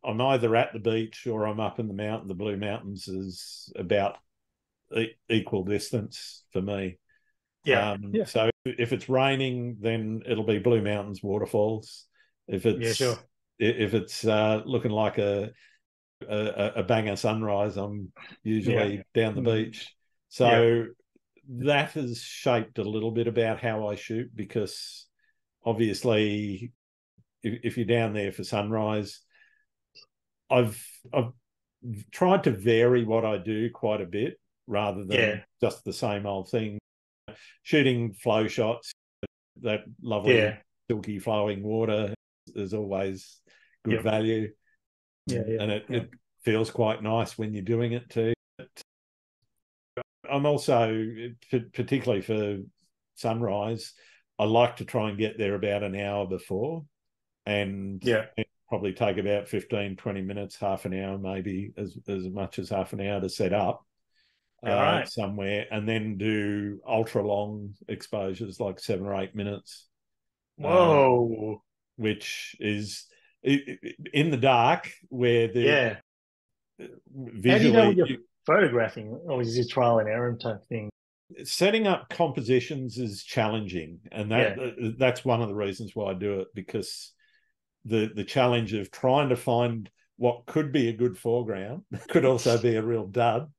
I'm either at the beach or I'm up in the mountain. The Blue Mountains is about equal distance for me. yeah, yeah, So if it's raining, then it'll be Blue Mountains waterfalls. If yeah, sure, it's looking like a banger sunrise, I'm yeah, usually down the mm, beach. yeah, So that has shaped a little bit about how I shoot, because obviously if you're down there for sunrise, I've tried to vary what I do quite a bit rather than yeah, just the same old thing. Shooting flow shots, that lovely yeah, silky flowing water is always good yep, value, yeah, yeah, and yeah, it feels quite nice when you're doing it too. I'm also, particularly for sunrise, I like to try and get there about an hour before, and yeah. probably take about 15, 20 minutes, half an hour, maybe as much as half an hour to set up All right. somewhere, and then do ultra long exposures like 7 or 8 minutes, um, Whoa. which is in the dark where the Yeah. How do you know what visually you're photographing, or is it trial and error type thing? setting up compositions is challenging, and Yeah. that's one of the reasons why I do it, because the challenge of trying to find what could be a good foreground could also be a real dud.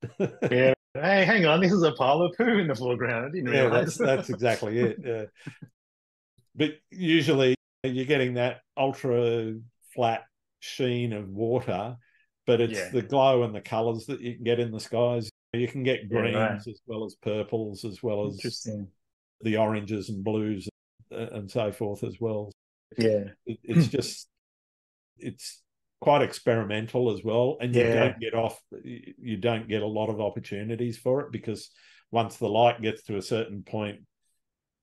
Yeah. Hey, hang on. This is a pile of poo in the foreground. I didn't Yeah, realize. that's exactly it. Yeah. But usually you're getting that ultra flat sheen of water, but it's Yeah. the glow and the colors that you can get in the skies. You can get Yeah. Right. greens as well as purples, as well as Interesting. the oranges and blues. and so forth as well. Yeah. It's just, it's quite experimental as well, and you don't get a lot of opportunities for it, because once the light gets to a certain point,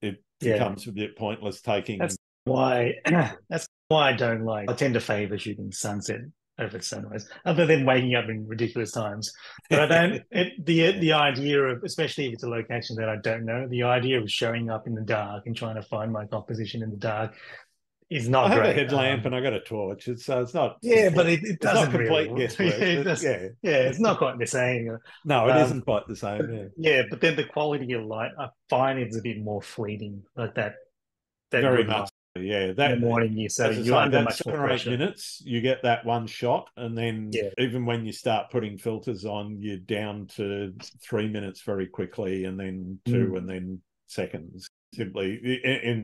it becomes a bit pointless taking. That's why I don't like. I tend to favor shooting sunset over sunrise, other than waking up in ridiculous times. But I don't. The idea of, especially if it's a location that I don't know, the idea of showing up in the dark and trying to find my composition in the dark is not I have great. a headlamp and I got a torch. It's not. Yeah, but it doesn't complete really guesswork. it's not quite the same. No, it isn't quite the same. Yeah, but then the quality of light, I find it's a bit more fleeting, like that. Very much. Yeah, that in the morning, you're under much more 7 or 8 pressure. minutes, you get that one shot, and then even when you start putting filters on, you're down to 3 minutes very quickly, and then 2, and then seconds. Simply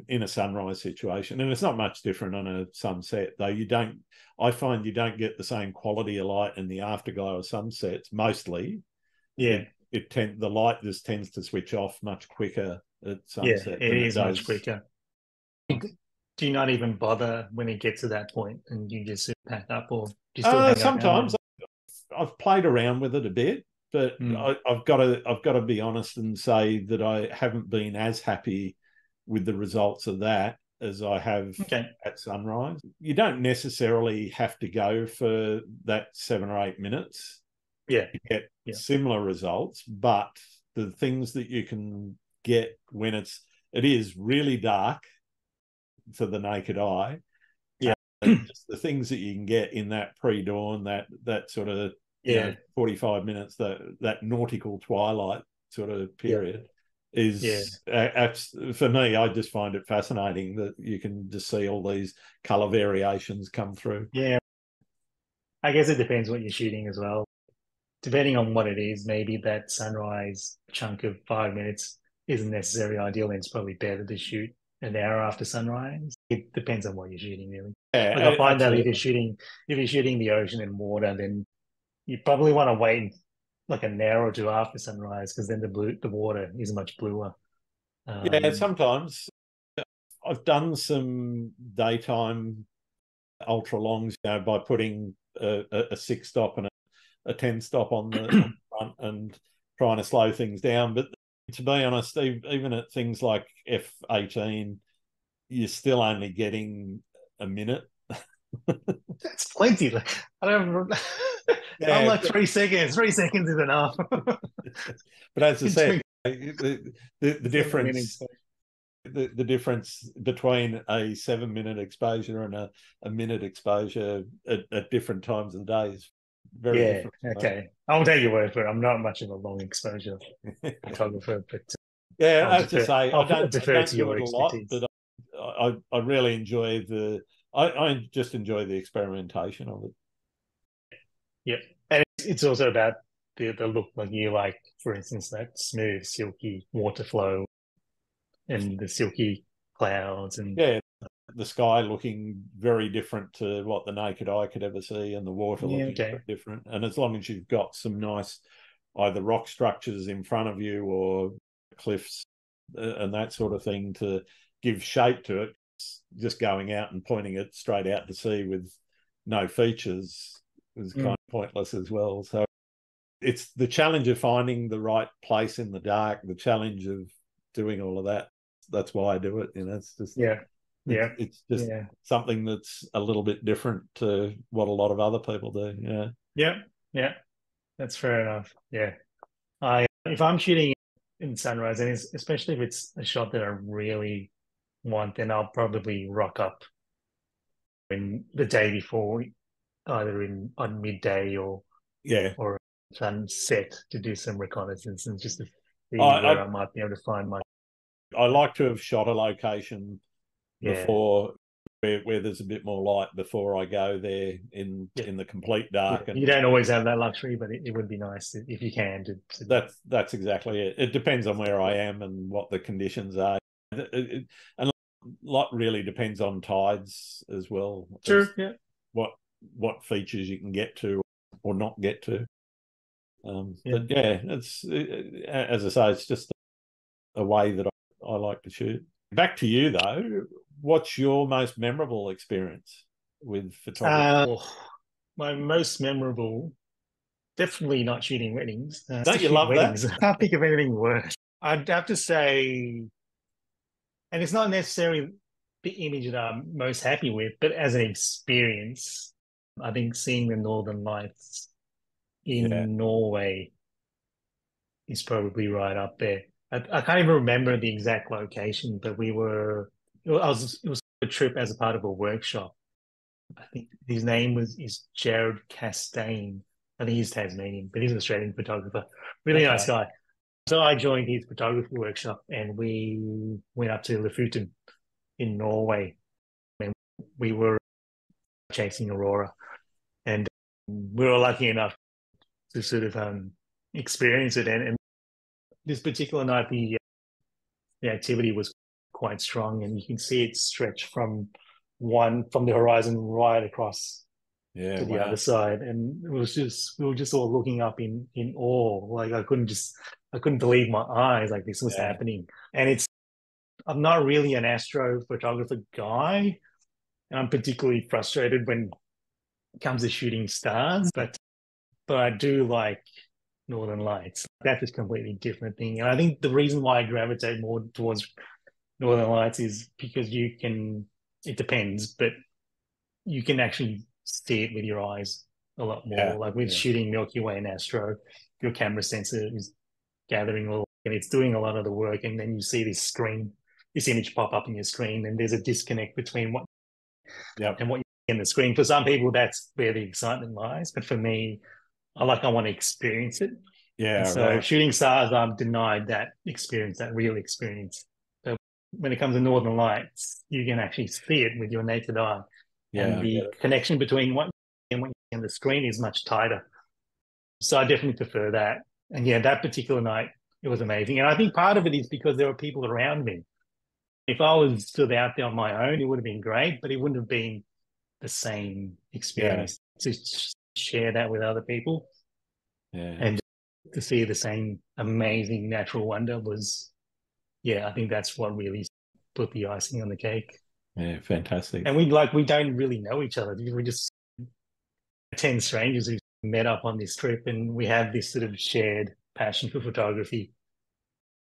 in a sunrise situation, and it's not much different on a sunset, though. I find you don't get the same quality of light in the afterglow of sunsets mostly. The light just tends to switch off much quicker at sunset. It is much quicker. Do you not even bother when it gets to that point, and you just pack up, or do you still hang sometimes I've played around with it a bit, but I've got to be honest and say that I haven't been as happy with the results of that as I have at sunrise. You don't necessarily have to go for that 7 or 8 minutes to get similar results, but the things that you can get when it is really dark to the naked eye, just the things that you can get in that pre-dawn, that sort of 45 minutes, that nautical twilight sort of period is for me. I just find it fascinating that you can just see all these color variations come through. Yeah, I guess it depends what you're shooting as well. Depending on what it is, maybe that sunrise chunk of 5 minutes isn't necessarily ideal, and it's probably better to shoot an hour after sunrise. It depends on what you're shooting, really. I find that if you're shooting the ocean and water, then you probably want to wait like an hour or 2 after sunrise, because then the water is much bluer. Sometimes I've done some daytime ultra longs, by putting a 6 stop and a 10 stop on the front and trying to slow things down. But to be honest, even at things like F18, you're still only getting a minute. That's plenty. Like, I don't. I'm like 3 seconds. 3 seconds is enough. But as I said, the difference. The difference between a 7-minute exposure and a minute exposure at different times of the day is very different. Okay. I'll take your word for it. I'm not much of a long exposure photographer, but as I say, I don't defer to do your it a lot, expertise. but I really enjoy I just enjoy the experimentation of it. Yep. And it's also about the look, like you like, for instance, that smooth, silky water flow and the silky clouds, and the sky looking very different to what the naked eye could ever see, and the water looking different. And as long as you've got some nice either rock structures in front of you or cliffs and that sort of thing to give shape to it, just going out and pointing it straight out to sea with no features is kind of pointless as well. So it's the challenge of finding the right place in the dark, the challenge of doing all of that. That's why I do it. It's just it's just something that's a little bit different to what a lot of other people do. Yeah, that's fair enough. If I'm shooting in sunrise, and especially if it's a shot that I really want, then I'll probably rock up in the day before, either on midday or sunset, to do some reconnaissance and just to see where I might be able to find my. I like to have shot a location before where there's a bit more light before I go there in the complete dark. And you don't always have that luxury, but it would be nice if you can. That's exactly it. It depends on where I am and what the conditions are. And a lot really depends on tides as well. True. What features you can get to or not get to. But it's as I say, it's just a way that I like to shoot. Back to you though. What's your most memorable experience with photography? My most memorable, definitely not shooting weddings. Don't you Shoot love that? weddings. I can't think of anything worse. I'd have to say, and it's not necessarily the image that I'm most happy with, but as an experience, I think seeing the Northern Lights Yeah. in Norway is probably right up there. I can't even remember the exact location, but it was a trip as a part of a workshop. I think his name is Jared Castaigne. I think he's Tasmanian, but he's an Australian photographer. Really nice Okay. guy. So I joined his photography workshop and we went up to Lofoten in Norway and we were chasing aurora. And we were lucky enough to sort of experience it. And this particular night, the activity was quite strong and you can see it stretch from the horizon right across Yeah. to the other Wow. side, and we were just all looking up in awe. Like I couldn't believe my eyes, like this was Yeah. happening. And I'm not really an astrophotographer guy, and I'm particularly frustrated when it comes to shooting stars, but I do like Northern Lights. That's a completely different thing. And I think the reason why I gravitate more towards Northern Lights is because it depends, but you can actually see it with your eyes a lot Yeah. more. Like with Yeah. shooting Milky Way and Astro, your camera sensor is gathering all, and it's doing a lot of the work. And then you see this image pop up in your screen, and there's a disconnect between what Yep. and what you see in the screen. For some people, that's where the excitement lies. But for me, I want to experience it. And Yeah. so Right. shooting stars, I'm denied that experience, that real experience. So when it comes to Northern Lights, you can actually see it with your naked eye. Yeah. And I get the it. connection between what and what you see on the screen is much tighter. So I definitely prefer that. And yeah, that particular night, it was amazing. And I think part of it is because there were people around me. If I was stood out there on my own, it would have been great, but it wouldn't have been the same Yeah. experience to share that with other people Yeah. and to see the same amazing natural wonder was, yeah, I think that's what really put the icing on the cake. Yeah. Fantastic. And we don't really know each other. We just 10 strangers who met up on this trip and we have this sort of shared passion for photography.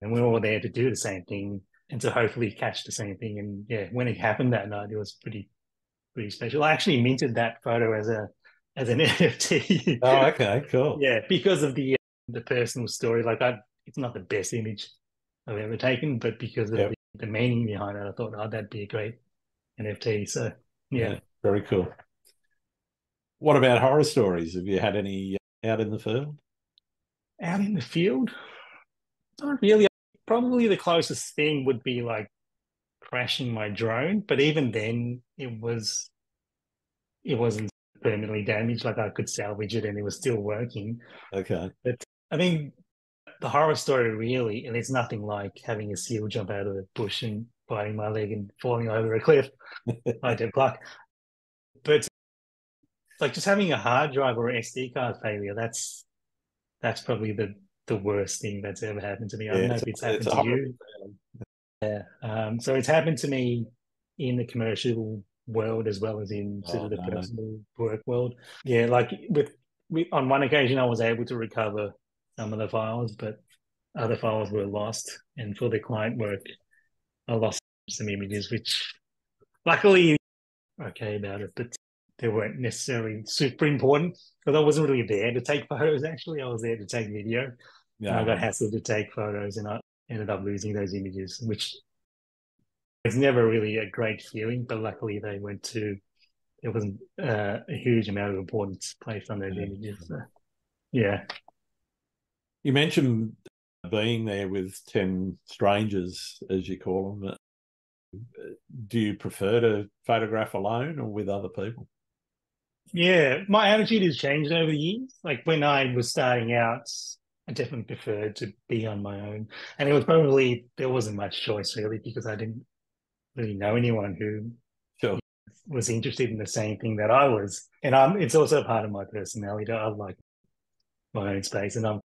And we we're all there to do the same thing and to hopefully catch the same thing. And yeah, when it happened that night, it was pretty special. I actually minted that photo as an NFT. Oh, okay. Cool. Yeah, because of the personal story. It's not the best image I've ever taken, but because of Yep. the meaning behind it, I thought, oh, that'd be a great NFT. So yeah. Yeah. Very cool. What about horror stories? Have you had any out in the field? Out in the field, not really. Probably the closest thing would be like crashing my drone, but even then, it wasn't permanently damaged. Like I could salvage it and it was still working. Okay. But I think the horror story really, and it's nothing like having a seal jump out of the bush and biting my leg and falling over a cliff. I did pluck. But like just having a hard drive or SD card failure, that's probably the worst thing that's ever happened to me. I Yeah. don't know if it's It's happened a to horror. you. Yeah. So it's happened to me in the commercial world as well as in sort Oh of the no. personal work world. Yeah, like on one occasion I was able to recover some of the files, but other files were lost. And for the client work, I lost some images, which luckily okay about it, but they weren't necessarily super important because I wasn't really there to take photos. Actually, I was there to take video, and I Yeah. got hassled to take photos, and I ended up losing those images, which is never really a great feeling. But luckily, they went to there wasn't a huge amount of importance placed on those Yeah. images. So, yeah, You mentioned being there with 10 strangers, as you call them. Do you prefer to photograph alone or with other people? yeah. My attitude has changed over the years. Like when I was starting out, I definitely preferred to be on my own, and it was probably there wasn't much choice really because I didn't really know anyone who Sure. was interested in the same thing that I was. And it's also part of my personality. I like my own space, and I'm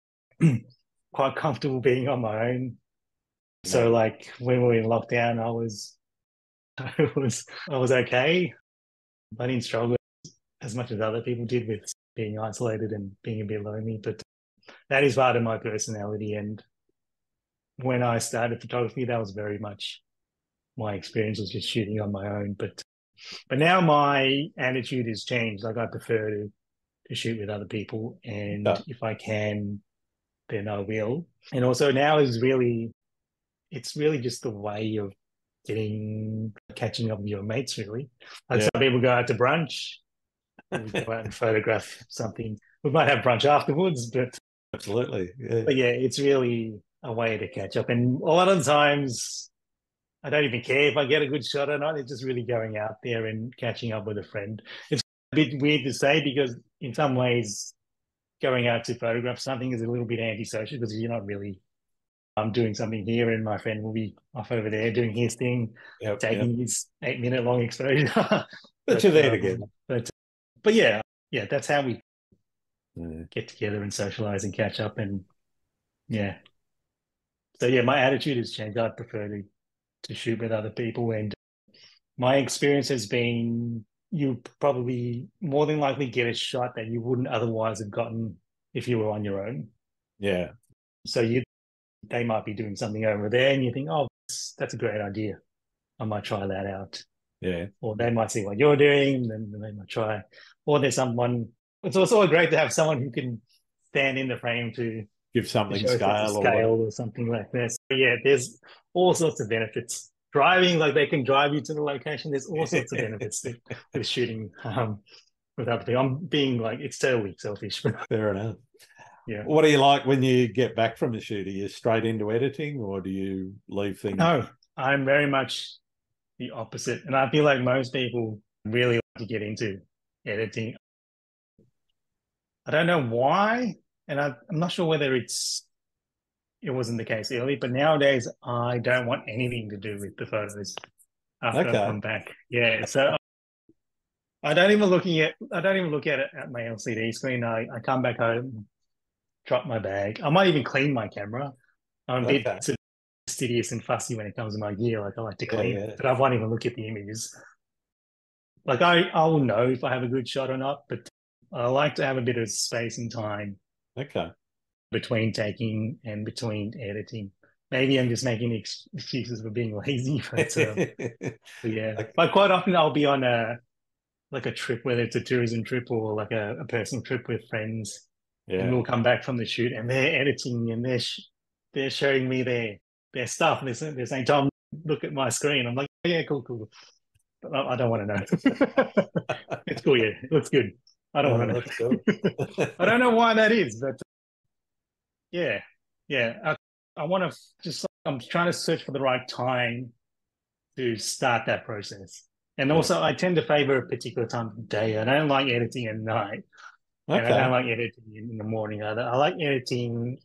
quite comfortable being on my own. So like when we were in lockdown, I was okay. I didn't struggle as much as other people did with being isolated and being a bit lonely, but that is part of my personality. And when I started photography, that was very much my experience, was just shooting on my own. But now my attitude has changed. Like I prefer to shoot with other people, and if I can, then I will. And also now it's really just the way of catching up with your mates, really. Like some people go out to brunch, we go out and photograph something. We might have brunch afterwards, but absolutely. but yeah, it's really a way to catch up. And a lot of times I don't even care if I get a good shot or not. It's just really going out there and catching up with a friend. It's a bit weird to say because in some ways going out to photograph something is a little bit antisocial because you're not really doing something here and my friend will be off over there doing his thing, taking his 8-minute long exposure. But you're there together. But yeah, that's how we get together and socialize and catch up. And yeah. So yeah, my attitude has changed. I prefer to shoot with other people. And my experience has been you probably more than likely get a shot that you wouldn't otherwise have gotten if you were on your own. Yeah. So they might be doing something over there and you think, oh, that's a great idea. I might try that out. Yeah. Or they might see what you're doing, then they might try. Or there's someone, it's also great to have someone who can stand in the frame to give something scale or something like that. So yeah, there's all sorts of benefits. Driving, like they can drive you to the location. There's all sorts of benefits with shooting with other people. I'm being like, it's totally selfish. Fair enough. Yeah. What do you like when you get back from the shoot? Are you straight into editing or do you leave things? No, I'm very much the opposite. And I feel like most people really like to get into editing. I don't know why, and I'm not sure whether it wasn't the case early, but nowadays I don't want anything to do with the photos after I've come back. Yeah, so I don't even look at it at my LCD screen. I come back home, drop my bag. I might even clean my camera. I'm a bit fastidious and fussy when it comes to my gear. Like I like to clean it, but I won't even look at the images. Like I will know if I have a good shot or not, but I like to have a bit of space and time. Between taking and between editing. Maybe I'm just making excuses for being lazy, but yeah. But quite often I'll be on a trip, whether it's a tourism trip or like a personal trip with friends, and we'll come back from the shoot and they're editing and they're showing me their stuff. They're saying, "Tom, look at my screen." I'm like, oh, "Yeah, cool." But I don't want to know. It's cool, yeah, it looks good. I don't want to know. Cool. I don't know why that is, but yeah. I want to I'm trying to search for the right time to start that process. And also, I tend to favor a particular time of day. I don't like editing at night. And I don't like editing in the morning either. I like editing,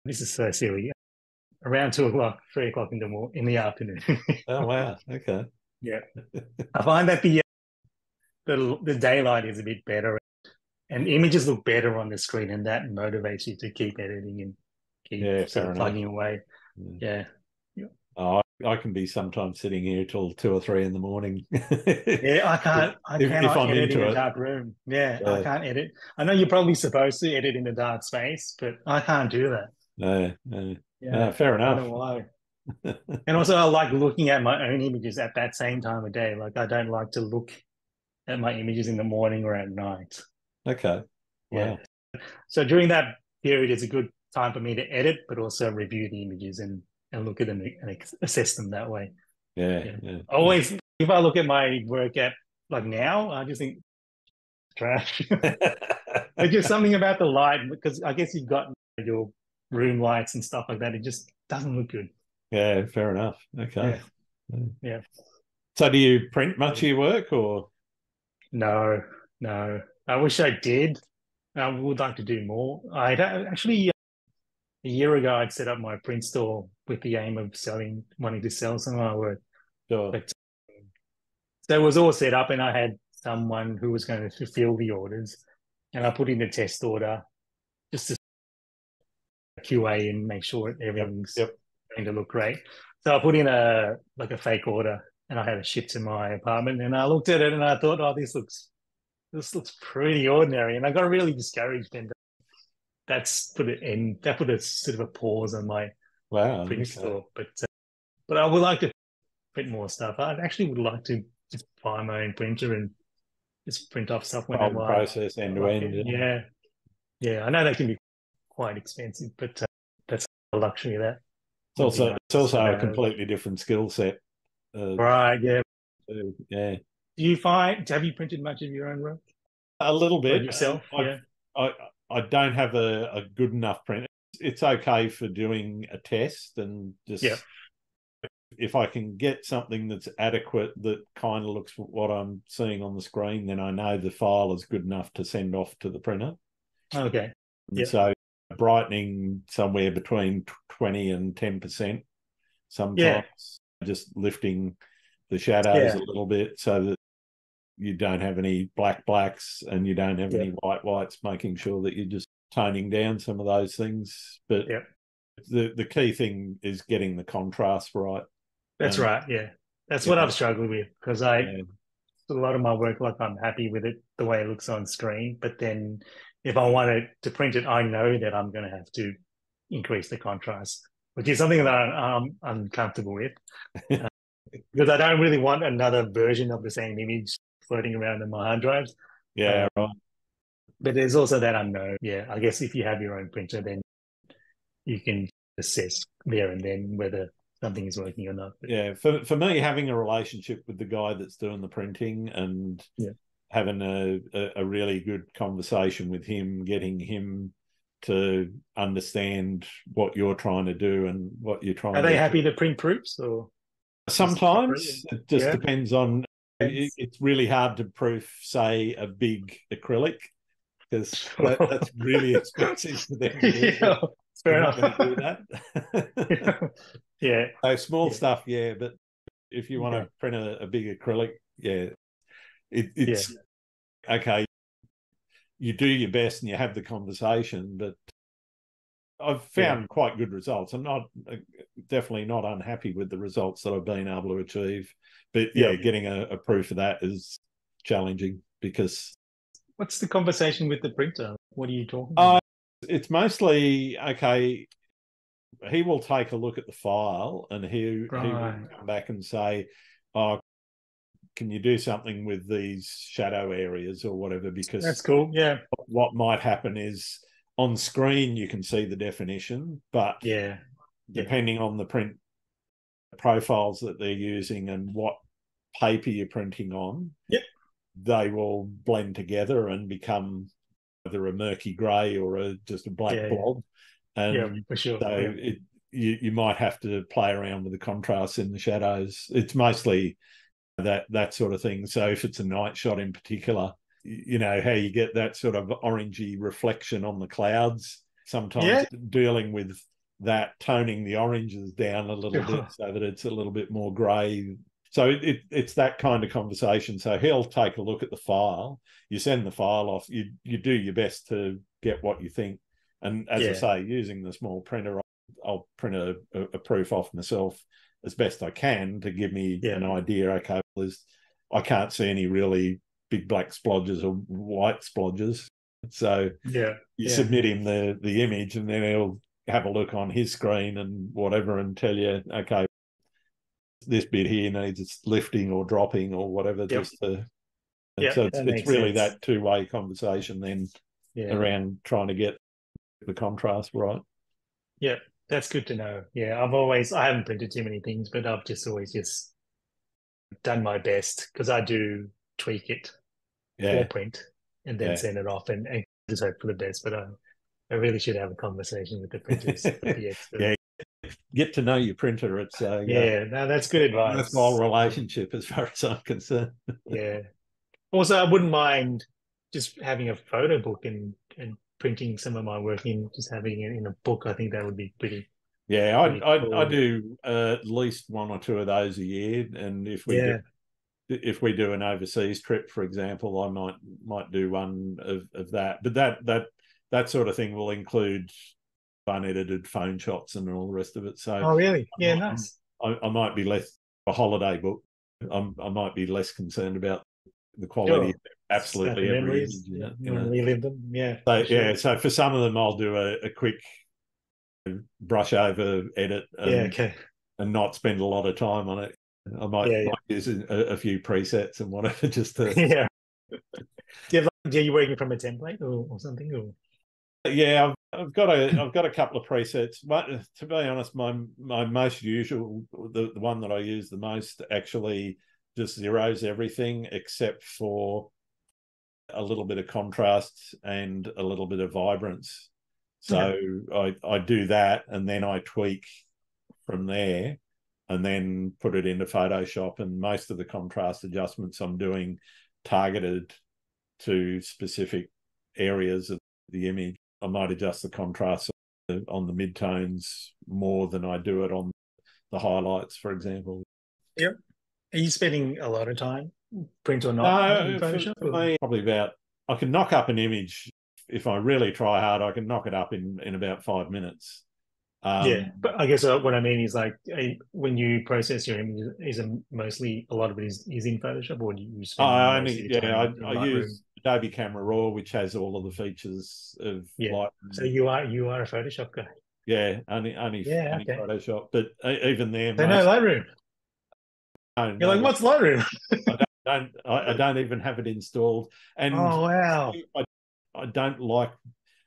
this is so silly, around 2 o'clock, 3 o'clock in the afternoon. Oh, wow. Okay. Yeah. I find that the daylight is a bit better and images look better on the screen, and that motivates you to keep editing and keep sort of plugging away. Yeah. Oh, I can be sometimes sitting here till 2 or 3 in the morning. I cannot edit in a dark room. Yeah, I can't edit. I know you're probably supposed to edit in a dark space, but I can't do that. No, fair enough. I don't know why. And also I like looking at my own images at that same time of day. Like I don't like to look at my images in the morning or at night. Okay. Wow. Yeah. So during that period, it's a good time for me to edit, but also review the images and look at them and assess them that way. Yeah. Always, if I look at my work at like now, I just think trash. Like just something about the light, because I guess you've got your room lights and stuff like that. It just doesn't look good. Yeah, fair enough. Okay. Yeah. So do you print much of your work or? No. I wish I did. I would like to do more. I'd actually a year ago I'd set up my print store with the aim of wanting to sell some of my work. Sure. But so it was all set up, and I had someone who was going to fulfill the orders, and I put in a test order just to QA and make sure everything's to look great. So I put in a fake order, and I had it shipped to my apartment. And I looked at it and I thought, oh, this looks pretty ordinary. And I got really discouraged, and that put a sort of a pause on my Wow. print Okay. store. But I would like to print more stuff. I actually would like to just buy my own printer and just print off stuff Whole whenever I process end to like end. it. Yeah, yeah. I know that can be quite expensive, but that's a luxury that would be nice It's also to a have. completely different skill set. Right. Yeah. Yeah, Have you printed much of your own work? a little Or bit. yourself? Yeah. I I don't have a good enough print. It's okay for doing a test and Yeah. just if I can get something that's adequate that kind of looks what I'm seeing on the screen, then I know the file is good enough to send off to the printer. Okay. And Yeah. so brightening somewhere between 20 and 10% Yeah. sometimes, just lifting the shadows Yeah. a little bit so that you don't have any blacks and you don't have Yeah. any whites, making sure that you're just toning down some of those things. But Yeah. the key thing is getting the contrast right. That's And right. Yeah. That's you what know, I've struggled with because yeah, a lot of my work, like I'm happy with it the way it looks on screen. But then if I wanted to print it, I know that I'm going to have to increase the contrast, which is something that I'm uncomfortable with because I don't really want another version of the same image floating around in my hard drives. yeah, right. But there's also that unknown. Yeah, I guess if you have your own printer, then you can assess there and then whether something is working or not. But Yeah, for me, having a relationship with the guy that's doing the printing and yeah, having a really good conversation with him, getting him to understand what you're trying to do and what you're are trying they to happy to print proofs or just sometimes it just yeah? depends on it's really hard to proof, say, a big acrylic because that's really expensive for them to do, but Yeah, they're fair not going to do enough. that. Yeah, So small yeah, stuff, yeah, but if you want okay, to print a big acrylic, yeah, yeah, it's okay. You do your best and you have the conversation, but I've yeah, found quite good results. I'm not definitely not unhappy with the results that I've been able to achieve, but yeah. yeah, getting a proof of that is challenging because What's the conversation with the printer? What are you talking uh, about? it's mostly okay. He will take a look at the file and he will Right, come back and say, "Oh, can you do something with these shadow areas or whatever?" that's Because cool. Yeah, what might happen is on screen you can see the definition, but yeah, yeah, depending on the print profiles that they're using and what paper you're printing on, yep, they will blend together and become either a murky grey or just a black yeah, yeah, blob. yeah, And for sure. so Yeah, you might have to play around with the contrast in the shadows. It's mostly that sort of thing. So if it's a night shot in particular, you know how you get that sort of orangey reflection on the clouds. Sometimes yeah, dealing with that, toning the oranges down a little bit sure. so that it's a little bit more grey. So it's that kind of conversation. So he'll take a look at the file. You send the file off. You do your best to get what you think. And as I Yeah, say, using the small printer, I'll print a proof off myself as best I can to give me yeah, an idea. Okay, well, I can't see any really big black splodges or white splodges. So yeah, you yeah, submit him the image, and then he'll have a look on his screen and whatever, and tell you, okay, this bit here needs lifting or dropping or whatever, yep, just to. And yep. so That it's makes really sense. that two-way conversation then Yeah, around trying to get the contrast right. yeah. That's good to know. Yeah, I haven't printed too many things, but I've just always just done my best because I do tweak it for Yeah, print and then yeah. send it off and just hope for the best. But I really should have a conversation with the printers, with the Yeah, experts. get to know your printer. It's a Yeah, no, that's good worthwhile advice. relationship as far as I'm concerned. Yeah. Also, I wouldn't mind just having a photo book and printing some of my work in, just having it in a book. I think that would be Yeah, pretty I cool. do at least one or two of those a year, and Yeah, if we do an overseas trip, for example, I might do one of that. But that sort of thing will include unedited phone shots and all the rest of it. So, oh, really? Yeah, nice. I might be less a holiday book. I might be less concerned about the quality Sure. of absolutely every Memories. image. Yeah, you want to relive them. Yeah. So For sure. yeah, so for some of them, I'll do a quick brush over edit and not spend a lot of time on it. I might use a few presets and whatever just to yeah. Are you working from a template or something? Or yeah, I've got a couple of presets. But to be honest, my most usual, the one that I use the most, actually just zeroes everything except for a little bit of contrast and a little bit of vibrance. So I do that, and then I tweak from there, and then put it into Photoshop. And most of the contrast adjustments I'm doing targeted to specific areas of the image. I might adjust the contrast on the midtones more than I do it on the highlights, for example. Yep. Are you spending a lot of time, print or not, in Photoshop? For me, probably about, I can knock up an image. If I really try hard, I can knock it up in about 5 minutes. Yeah, but I guess what I mean is like when you process your image, is it mostly, a lot of it is in Photoshop, or do you spend most of your time in I Lightroom? use Adobe Camera Raw, which has all of the features of Lightroom. So you are a Photoshop guy. Yeah, only Photoshop, but even there, so no Lightroom. You're like, what's Lightroom? I don't even have it installed. And oh wow, I don't like,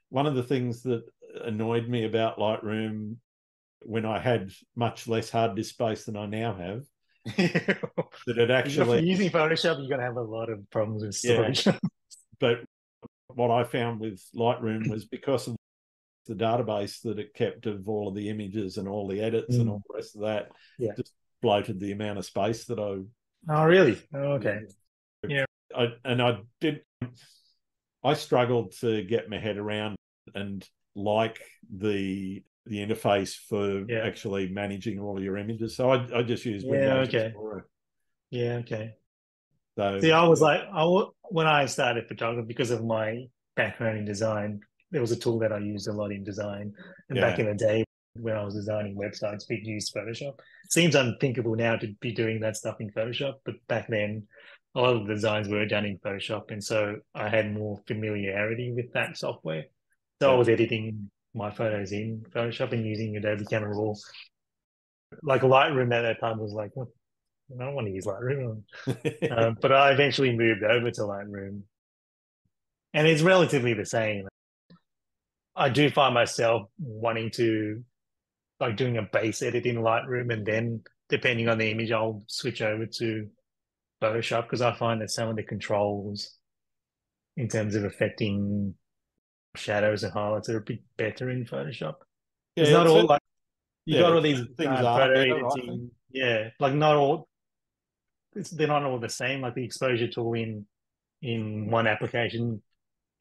one of the things that annoyed me about Lightroom when I had much less hard disk space than I now have, that it actually, using Photoshop, you're gonna have a lot of problems with storage. Yeah, but what I found with Lightroom was because of the database that it kept of all of the images and all the edits and all the rest of that, just bloated the amount of space that I. Oh really? Oh, okay. Yeah. I struggled to get my head around and like the interface for actually managing all of your images. So I just used Windows Explorer. Yeah, okay. So see, I was like, when I started photography, because of my background in design, there was a tool that I used a lot in design. And back in the day, when I was designing websites, we'd use Photoshop. It seems unthinkable now to be doing that stuff in Photoshop, but back then, a lot of the designs were done in Photoshop, and so I had more familiarity with that software. So I was editing my photos in Photoshop and using Adobe Camera Raw. Like Lightroom at that time was like, I don't want to use Lightroom. But I eventually moved over to Lightroom. And it's relatively the same. I do find myself wanting to, like, doing a base edit in Lightroom, and then depending on the image, I'll switch over to Photoshop, because I find that some of the controls in terms of affecting shadows and highlights are a bit better in Photoshop. It's not all like, you got all these things photo editing. Yeah, like not all, they're not all the same. Like the exposure tool in one application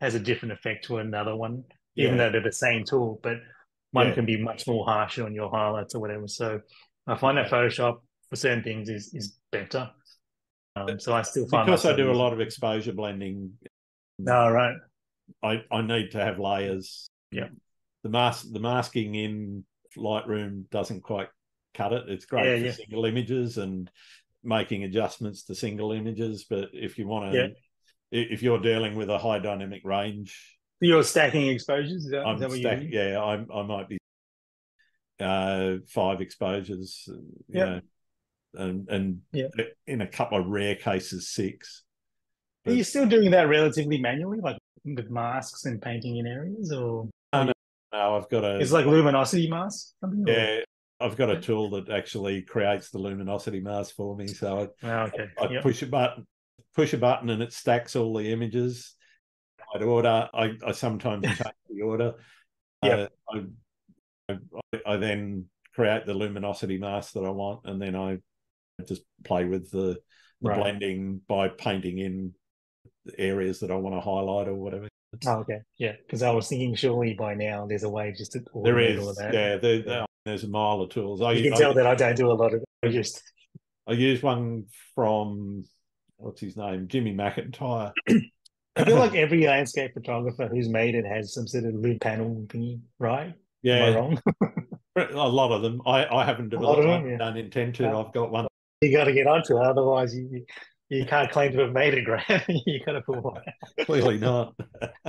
has a different effect to another one, even though they're the same tool, but one can be much more harsher on your highlights or whatever. So I find that Photoshop for certain things is better. So I still find, because I do a lot of exposure blending. No, right. I need to have layers. Yeah. The masking in Lightroom doesn't quite cut it. It's great for single images and making adjustments to single images, but if you want to, if you're dealing with a high dynamic range, you're stacking exposures. Is that what you do? Yeah, I might be 5 exposures. You know, and in a couple of rare cases 6. But are you still doing that relatively manually, like with masks and painting in areas, or? No, I've got a. It's like luminosity mask. Yeah, I've got a tool that actually creates the luminosity mask for me. So I push a button and it stacks all the images. I'd order. I sometimes change the order. I then create the luminosity mask that I want, and then I just play with the blending by painting in areas that I want to highlight or whatever. Oh, okay. Yeah, because I was thinking surely by now there's a way just to automate all of that. There's a mile of tools. You can tell that I don't do a lot of it. I use one from, what's his name, Jimmy McIntyre. I feel like every landscape photographer who's made it has some sort of loop panel thingy, right? Am I Yeah, wrong? a lot of them. I haven't A lot developed of one. them, yeah. Don't intend to. I've got one. You got to get onto it, otherwise you can't claim to have made a grant. You got to pull one out. Clearly not.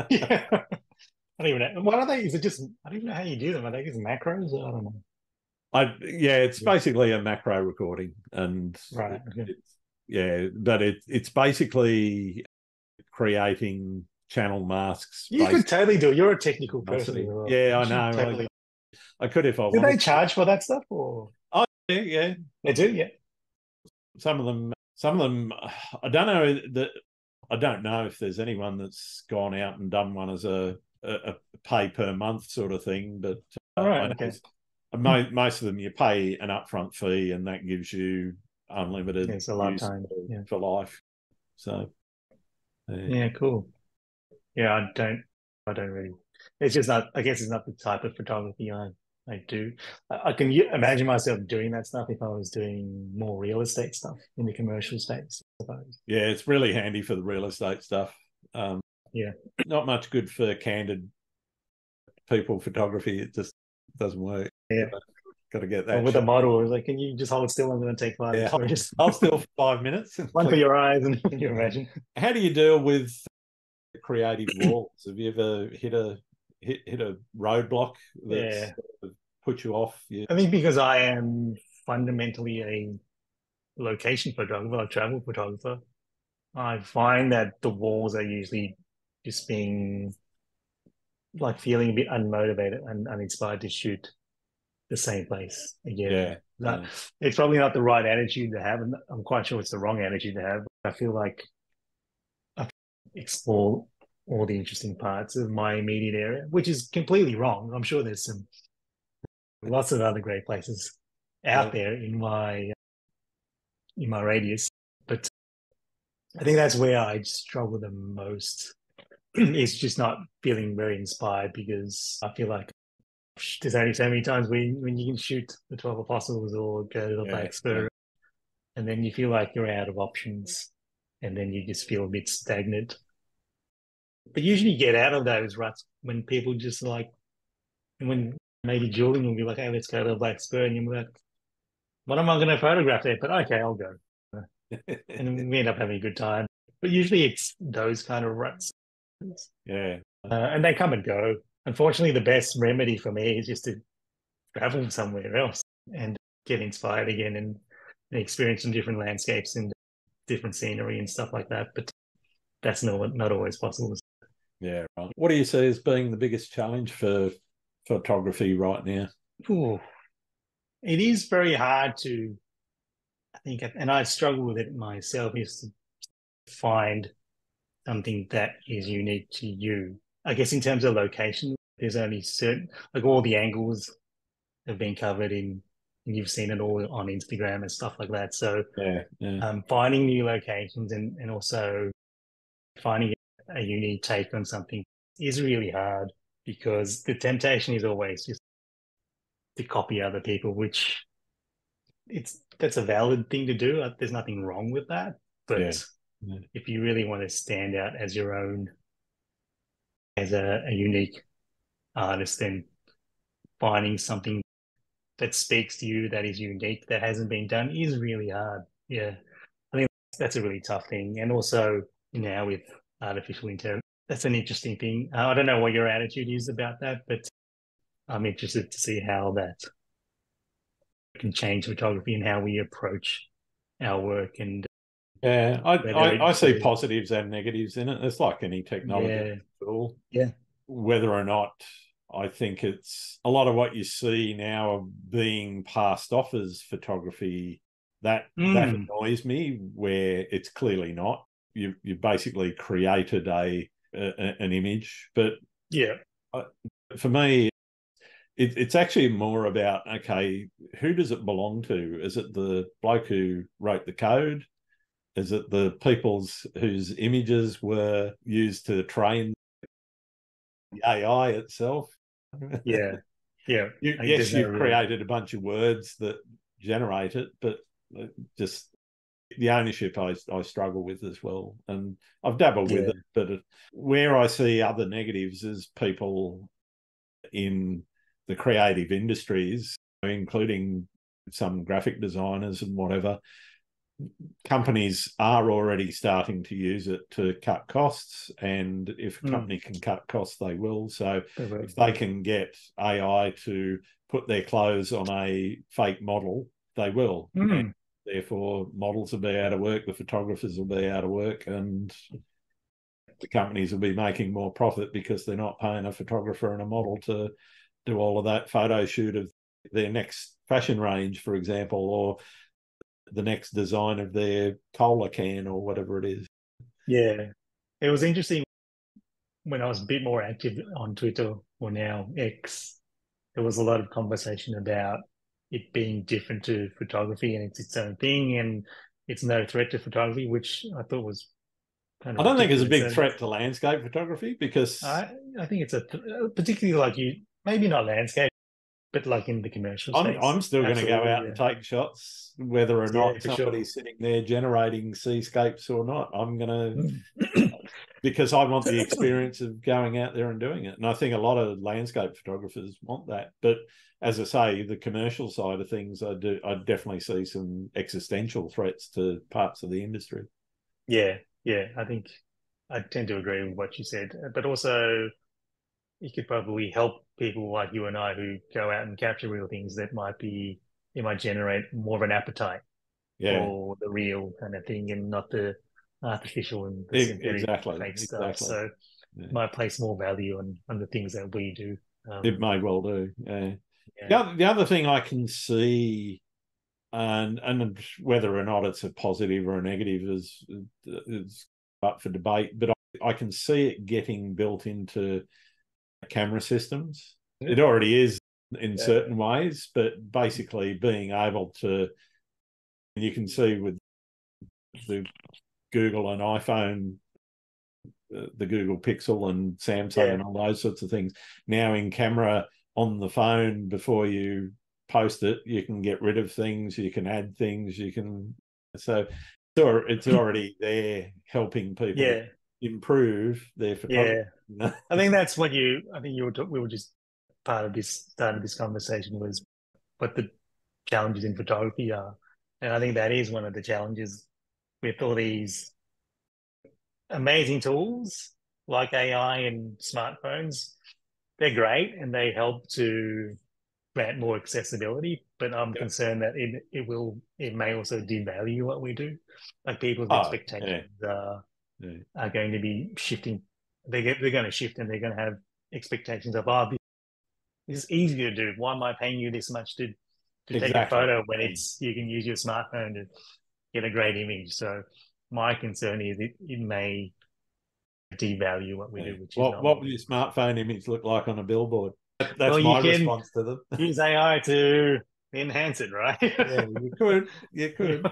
Yeah. I don't even know. What are they? Is it just, I don't even know how you do them. Are they just macros? I don't know. Yeah, it's basically a macro recording, and Right. Okay. but it's basically creating channel masks You could based totally do it. You're a technical on person as velocity. well. Yeah, You I should know. totally. I could if I Do they wanted to. charge for that stuff or? Oh, yeah, yeah. They do, yeah. Some of them. I don't know if there's anyone that's gone out and done one as a pay per month sort of thing, but All right. I Okay. know most of them you pay an upfront fee, and that gives you Yeah, unlimited it's a use lifetime. Yeah. for life. So yeah. Yeah. Cool. Yeah. I don't really. It's just not. I guess it's not the type of photography I do. I can imagine myself doing that stuff if I was doing more real estate stuff in the commercial space, I suppose. Yeah, it's really handy for the real estate stuff. Yeah. Not much good for candid people photography. It just doesn't work. Yeah. Got to get Or that with a shot. model, it's like, can you just hold still? I'm going to take five. Yeah, Or just I'll still for 5 minutes. one for your eyes, and you imagine. How do you deal with creative walls? Have you ever hit a roadblock that's Yeah. put you off? Yeah, I think because I am fundamentally a location photographer, a travel photographer, I find that the walls are usually just being like feeling a bit unmotivated and uninspired to shoot the same place again. yeah, That it's probably not the right attitude to have, and I'm quite sure it's the wrong attitude to have. I feel like I explore all the interesting parts of my immediate area, which is completely wrong. I'm sure there's some lots of other great places yeah, out there in my radius, but I think that's where I struggle the most. Is just not feeling very inspired because I feel like there's only so many times when you can shoot the 12 Apostles or go to the yeah, Black yeah, Spur, and then you feel like you're out of options, and then you just feel a bit stagnant. But usually you get out of those ruts when people just like, when maybe Julian will be like, hey, let's go to the Black Spur, and you're like, what am I going to photograph there? But okay, I'll go. And we end up having a good time. But usually it's those kind of ruts. yeah, And they come and go. Unfortunately, the best remedy for me is just to travel somewhere else and get inspired again and experience some different landscapes and different scenery and stuff like that. But that's not always possible. yeah. Right. What do you see as being the biggest challenge for photography right now? Ooh, it is very hard to, I think, and I struggle with it myself, is to find something that is unique to you. I guess in terms of location, there's only certain, like all the angles have been covered in, and you've seen it all on Instagram and stuff like that. So Yeah, yeah, finding new locations and also finding a unique take on something is really hard because the temptation is always just to copy other people, which that's a valid thing to do. There's nothing wrong with that. yeah, But yeah. if you really want to stand out as your own, as a unique artist, then finding something that speaks to you that is unique that hasn't been done is really hard. Yeah. I think that's a really tough thing. And also now with artificial intelligence, that's an interesting thing. I don't know what your attitude is about that, but I'm interested to see how that can change photography and how we approach our work and Yeah, whether I it see sort of, positives and negatives in it. It's like any technology yeah, tool. yeah, Whether or not I think it's a lot of what you see now are being passed off as photography. That annoys me, where it's clearly not. You basically created an image, but yeah, for me, it's actually more about, okay, who does it belong to? Is it the bloke who wrote the code? Is it the people's whose images were used to train the AI itself? yeah, yeah. There's Yes, no you've real, created a bunch of words that generate it, but just the ownership I struggle with as well. And I've dabbled with yeah, it, but where I see other negatives is people in the creative industries, including some graphic designers and whatever, companies are already starting to use it to cut costs, and if a company can cut costs, they will. So if they can get AI to put their clothes on a fake model, they will. And therefore, models will be out of work, the photographers will be out of work, and the companies will be making more profit because they're not paying a photographer and a model to do all of that photo shoot of their next fashion range, for example, or the next design of their cola can or whatever it is. Yeah. It was interesting when I was a bit more active on Twitter, or now X, there was a lot of conversation about it being different to photography and it's its own thing and it's no threat to photography, which I thought was kind of I don't think it's a big ridiculous. threat to landscape photography because I think it's particularly like maybe not landscape, but like in the commercial space. I'm still going to go out and take shots, whether or not somebody's sitting there generating seascapes or not. I'm going to, because I want the experience of going out there and doing it. And I think a lot of landscape photographers want that. But as I say, the commercial side of things, I definitely see some existential threats to parts of the industry. Yeah. I think I tend to agree with what you said, but also it could probably help people like you and I who go out and capture real things it might generate more of an appetite for the real kind of thing and not the artificial and the synthetic fake stuff. So it might place more value on the things that we do. It may well do. The other thing I can see, and whether or not it's a positive or a negative is up for debate, but I can see it getting built into camera systems. It already is in certain ways, but basically being able to, you can see with the Google and iPhone, the Google Pixel and Samsung and all those sorts of things, now in camera on the phone, before you post it, you can get rid of things, you can add things, so it's already there helping people improve their photography. I think that's what we were just part of this start of this conversation was what the challenges in photography are. And I think that is one of the challenges with all these amazing tools like AI and smartphones. They're great and they help to grant more accessibility, but I'm concerned that it may also devalue what we do. Like people's expectations are going to be shifting. They're going to shift and they're going to have expectations of, this is easy to do. Why am I paying you this much to take a photo when you can use your smartphone to get a great image? So my concern is it may devalue what we do. Which what would your smartphone image look like on a billboard? That's my response to them. Use AI to enhance it, right? You could.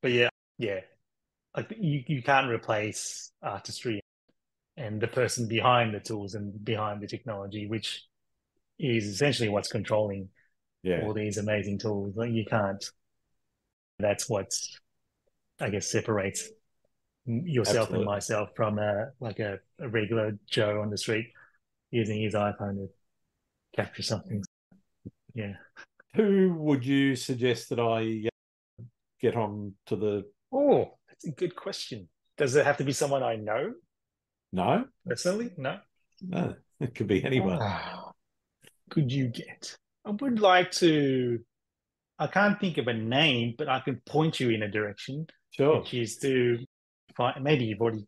But yeah. Like you can't replace artistry and the person behind the tools and behind the technology, which is essentially what's controlling all these amazing tools. Like you can't. That's what's, I guess, separates yourself and myself from a regular Joe on the street using his iPhone to capture something. Yeah. Who would you suggest that I get on to the? Oh, that's a good question. Does it have to be someone I know? No. Personally? No. No, it could be anyone. Could you get? I would like to. I can't think of a name, but I can point you in a direction. Sure. Which is to find. Maybe you've already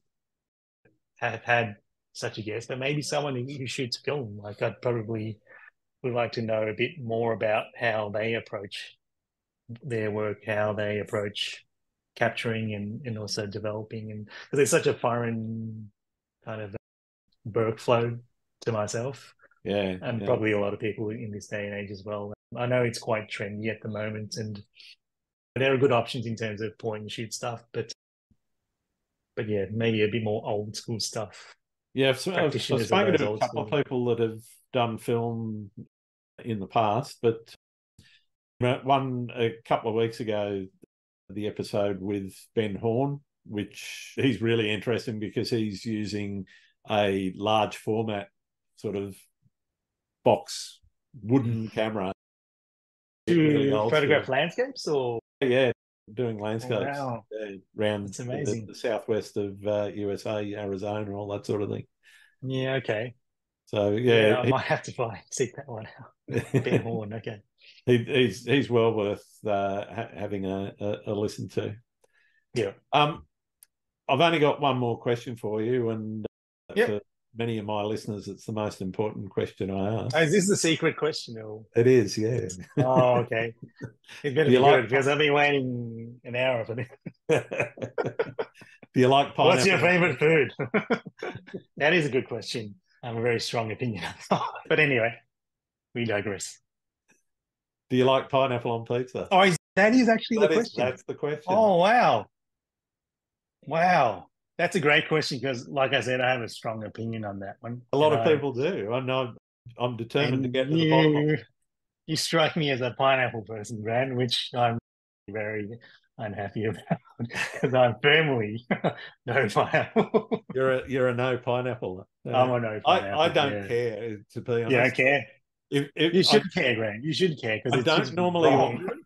have had such a guess, but maybe someone who shoots film. Like I'd probably would like to know a bit more about how they approach their work, how they approach capturing and also developing, and because it's such a foreign kind of workflow to myself. And probably a lot of people in this day and age as well. I know it's quite trendy at the moment, and there are good options in terms of point and shoot stuff, but yeah, maybe a bit more old school stuff. Yeah, I've spoken to a couple of people that have done film in the past, but a couple of weeks ago, the episode with Ben Horn, which he's really interesting because he's using a large format sort of box wooden camera. To photograph landscapes or? Yeah, doing landscapes. Wow. Around That's amazing. The southwest of USA, Arizona, all that sort of thing. Yeah, okay. So Yeah, I might have to seek that one out. Ben Horn, okay. He's well worth having a listen to. Yeah. I've only got one more question for you, and yep. for many of my listeners, it's the most important question I ask. Oh, is this the secret question? Or? It is, yeah. Oh, okay. It's better be good because I've been waiting an hour for this. Do you like pineapple? What's your favorite food? That is a good question. I have a very strong opinion. But anyway, we digress. Do you like pineapple on pizza? Oh, that is actually the question. That's the question. Oh, wow. Wow. That's a great question because, like I said, I have a strong opinion on that one. A lot of people do. I know. I'm determined to get to the bottom of it. You strike me as a pineapple person, Brad, which I'm very unhappy about because I'm firmly no pineapple. You're a no pineapple. I'm a no pineapple. I don't care, to be honest. You don't care? You should care, Grant. You should care because I don't normally want it,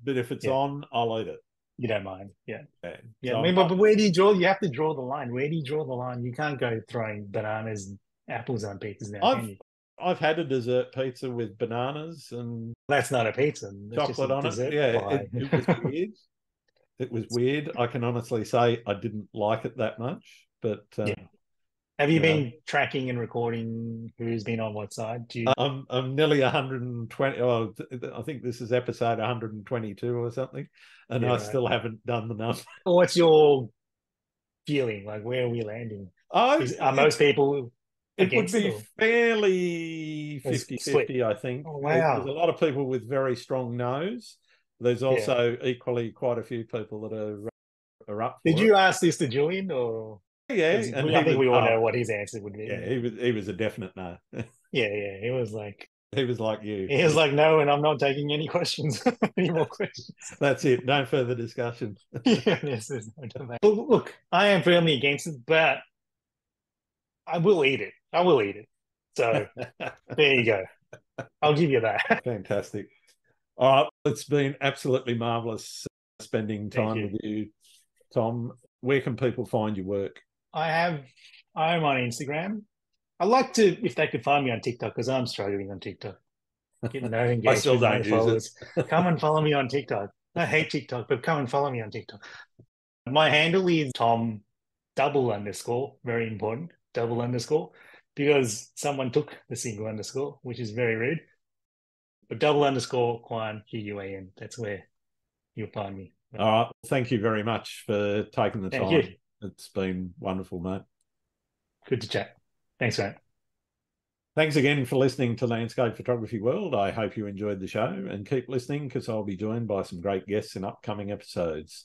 but if it's on, I'll eat it. You don't mind, yeah. So I mean, but where do you draw? You have to draw the line. Where do you draw the line? You can't go throwing bananas and apples on pizzas now, can you? I've had a dessert pizza with bananas and that's not a pizza. That's chocolate on it. Yeah, it was weird. It was weird. I can honestly say I didn't like it that much, but have you been tracking and recording who's been on what side? I'm nearly 120. Oh, I think this is episode 122 or something, and I still haven't done the number. What's your feeling? Like, where are we landing? Are most people? It would be fairly 50-50, I think. Oh, wow. There's a lot of people with very strong no's. There's also equally quite a few people that are up for it. Did you ask this to Julian or? Yeah, and I think we all know what his answer would be. Yeah, he was a definite no. Yeah, he was like you. He was like, no, and I'm not taking any questions, any more questions. That's it. No further discussion. There's no debate. Look, I am firmly against it, but I will eat it. So there you go. I'll give you that. Fantastic. All right, it's been absolutely marvelous spending time with you, Tom. Where can people find your work? I'm on Instagram. I'd like to, if they could find me on TikTok, because I'm struggling on TikTok. Getting no engagement. I still don't use it. Come and follow me on TikTok. I hate TikTok, but come and follow me on TikTok. My handle is Tom _, very important, _, because someone took the single underscore, which is very rude. But _ Quan, Quan, that's where you'll find me. All right. Thank you very much for taking the time. Thank you. It's been wonderful, mate. Good to chat. Thanks, mate. Thanks again for listening to Landscape Photography World. I hope you enjoyed the show and keep listening because I'll be joined by some great guests in upcoming episodes.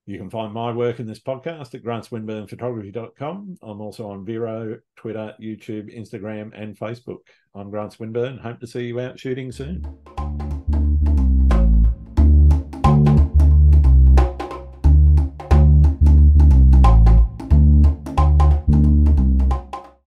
You can find my work in this podcast at grantswinburnephotography.com. I'm also on Vero, Twitter, YouTube, Instagram, and Facebook. I'm Grant Swinburne. Hope to see you out shooting soon.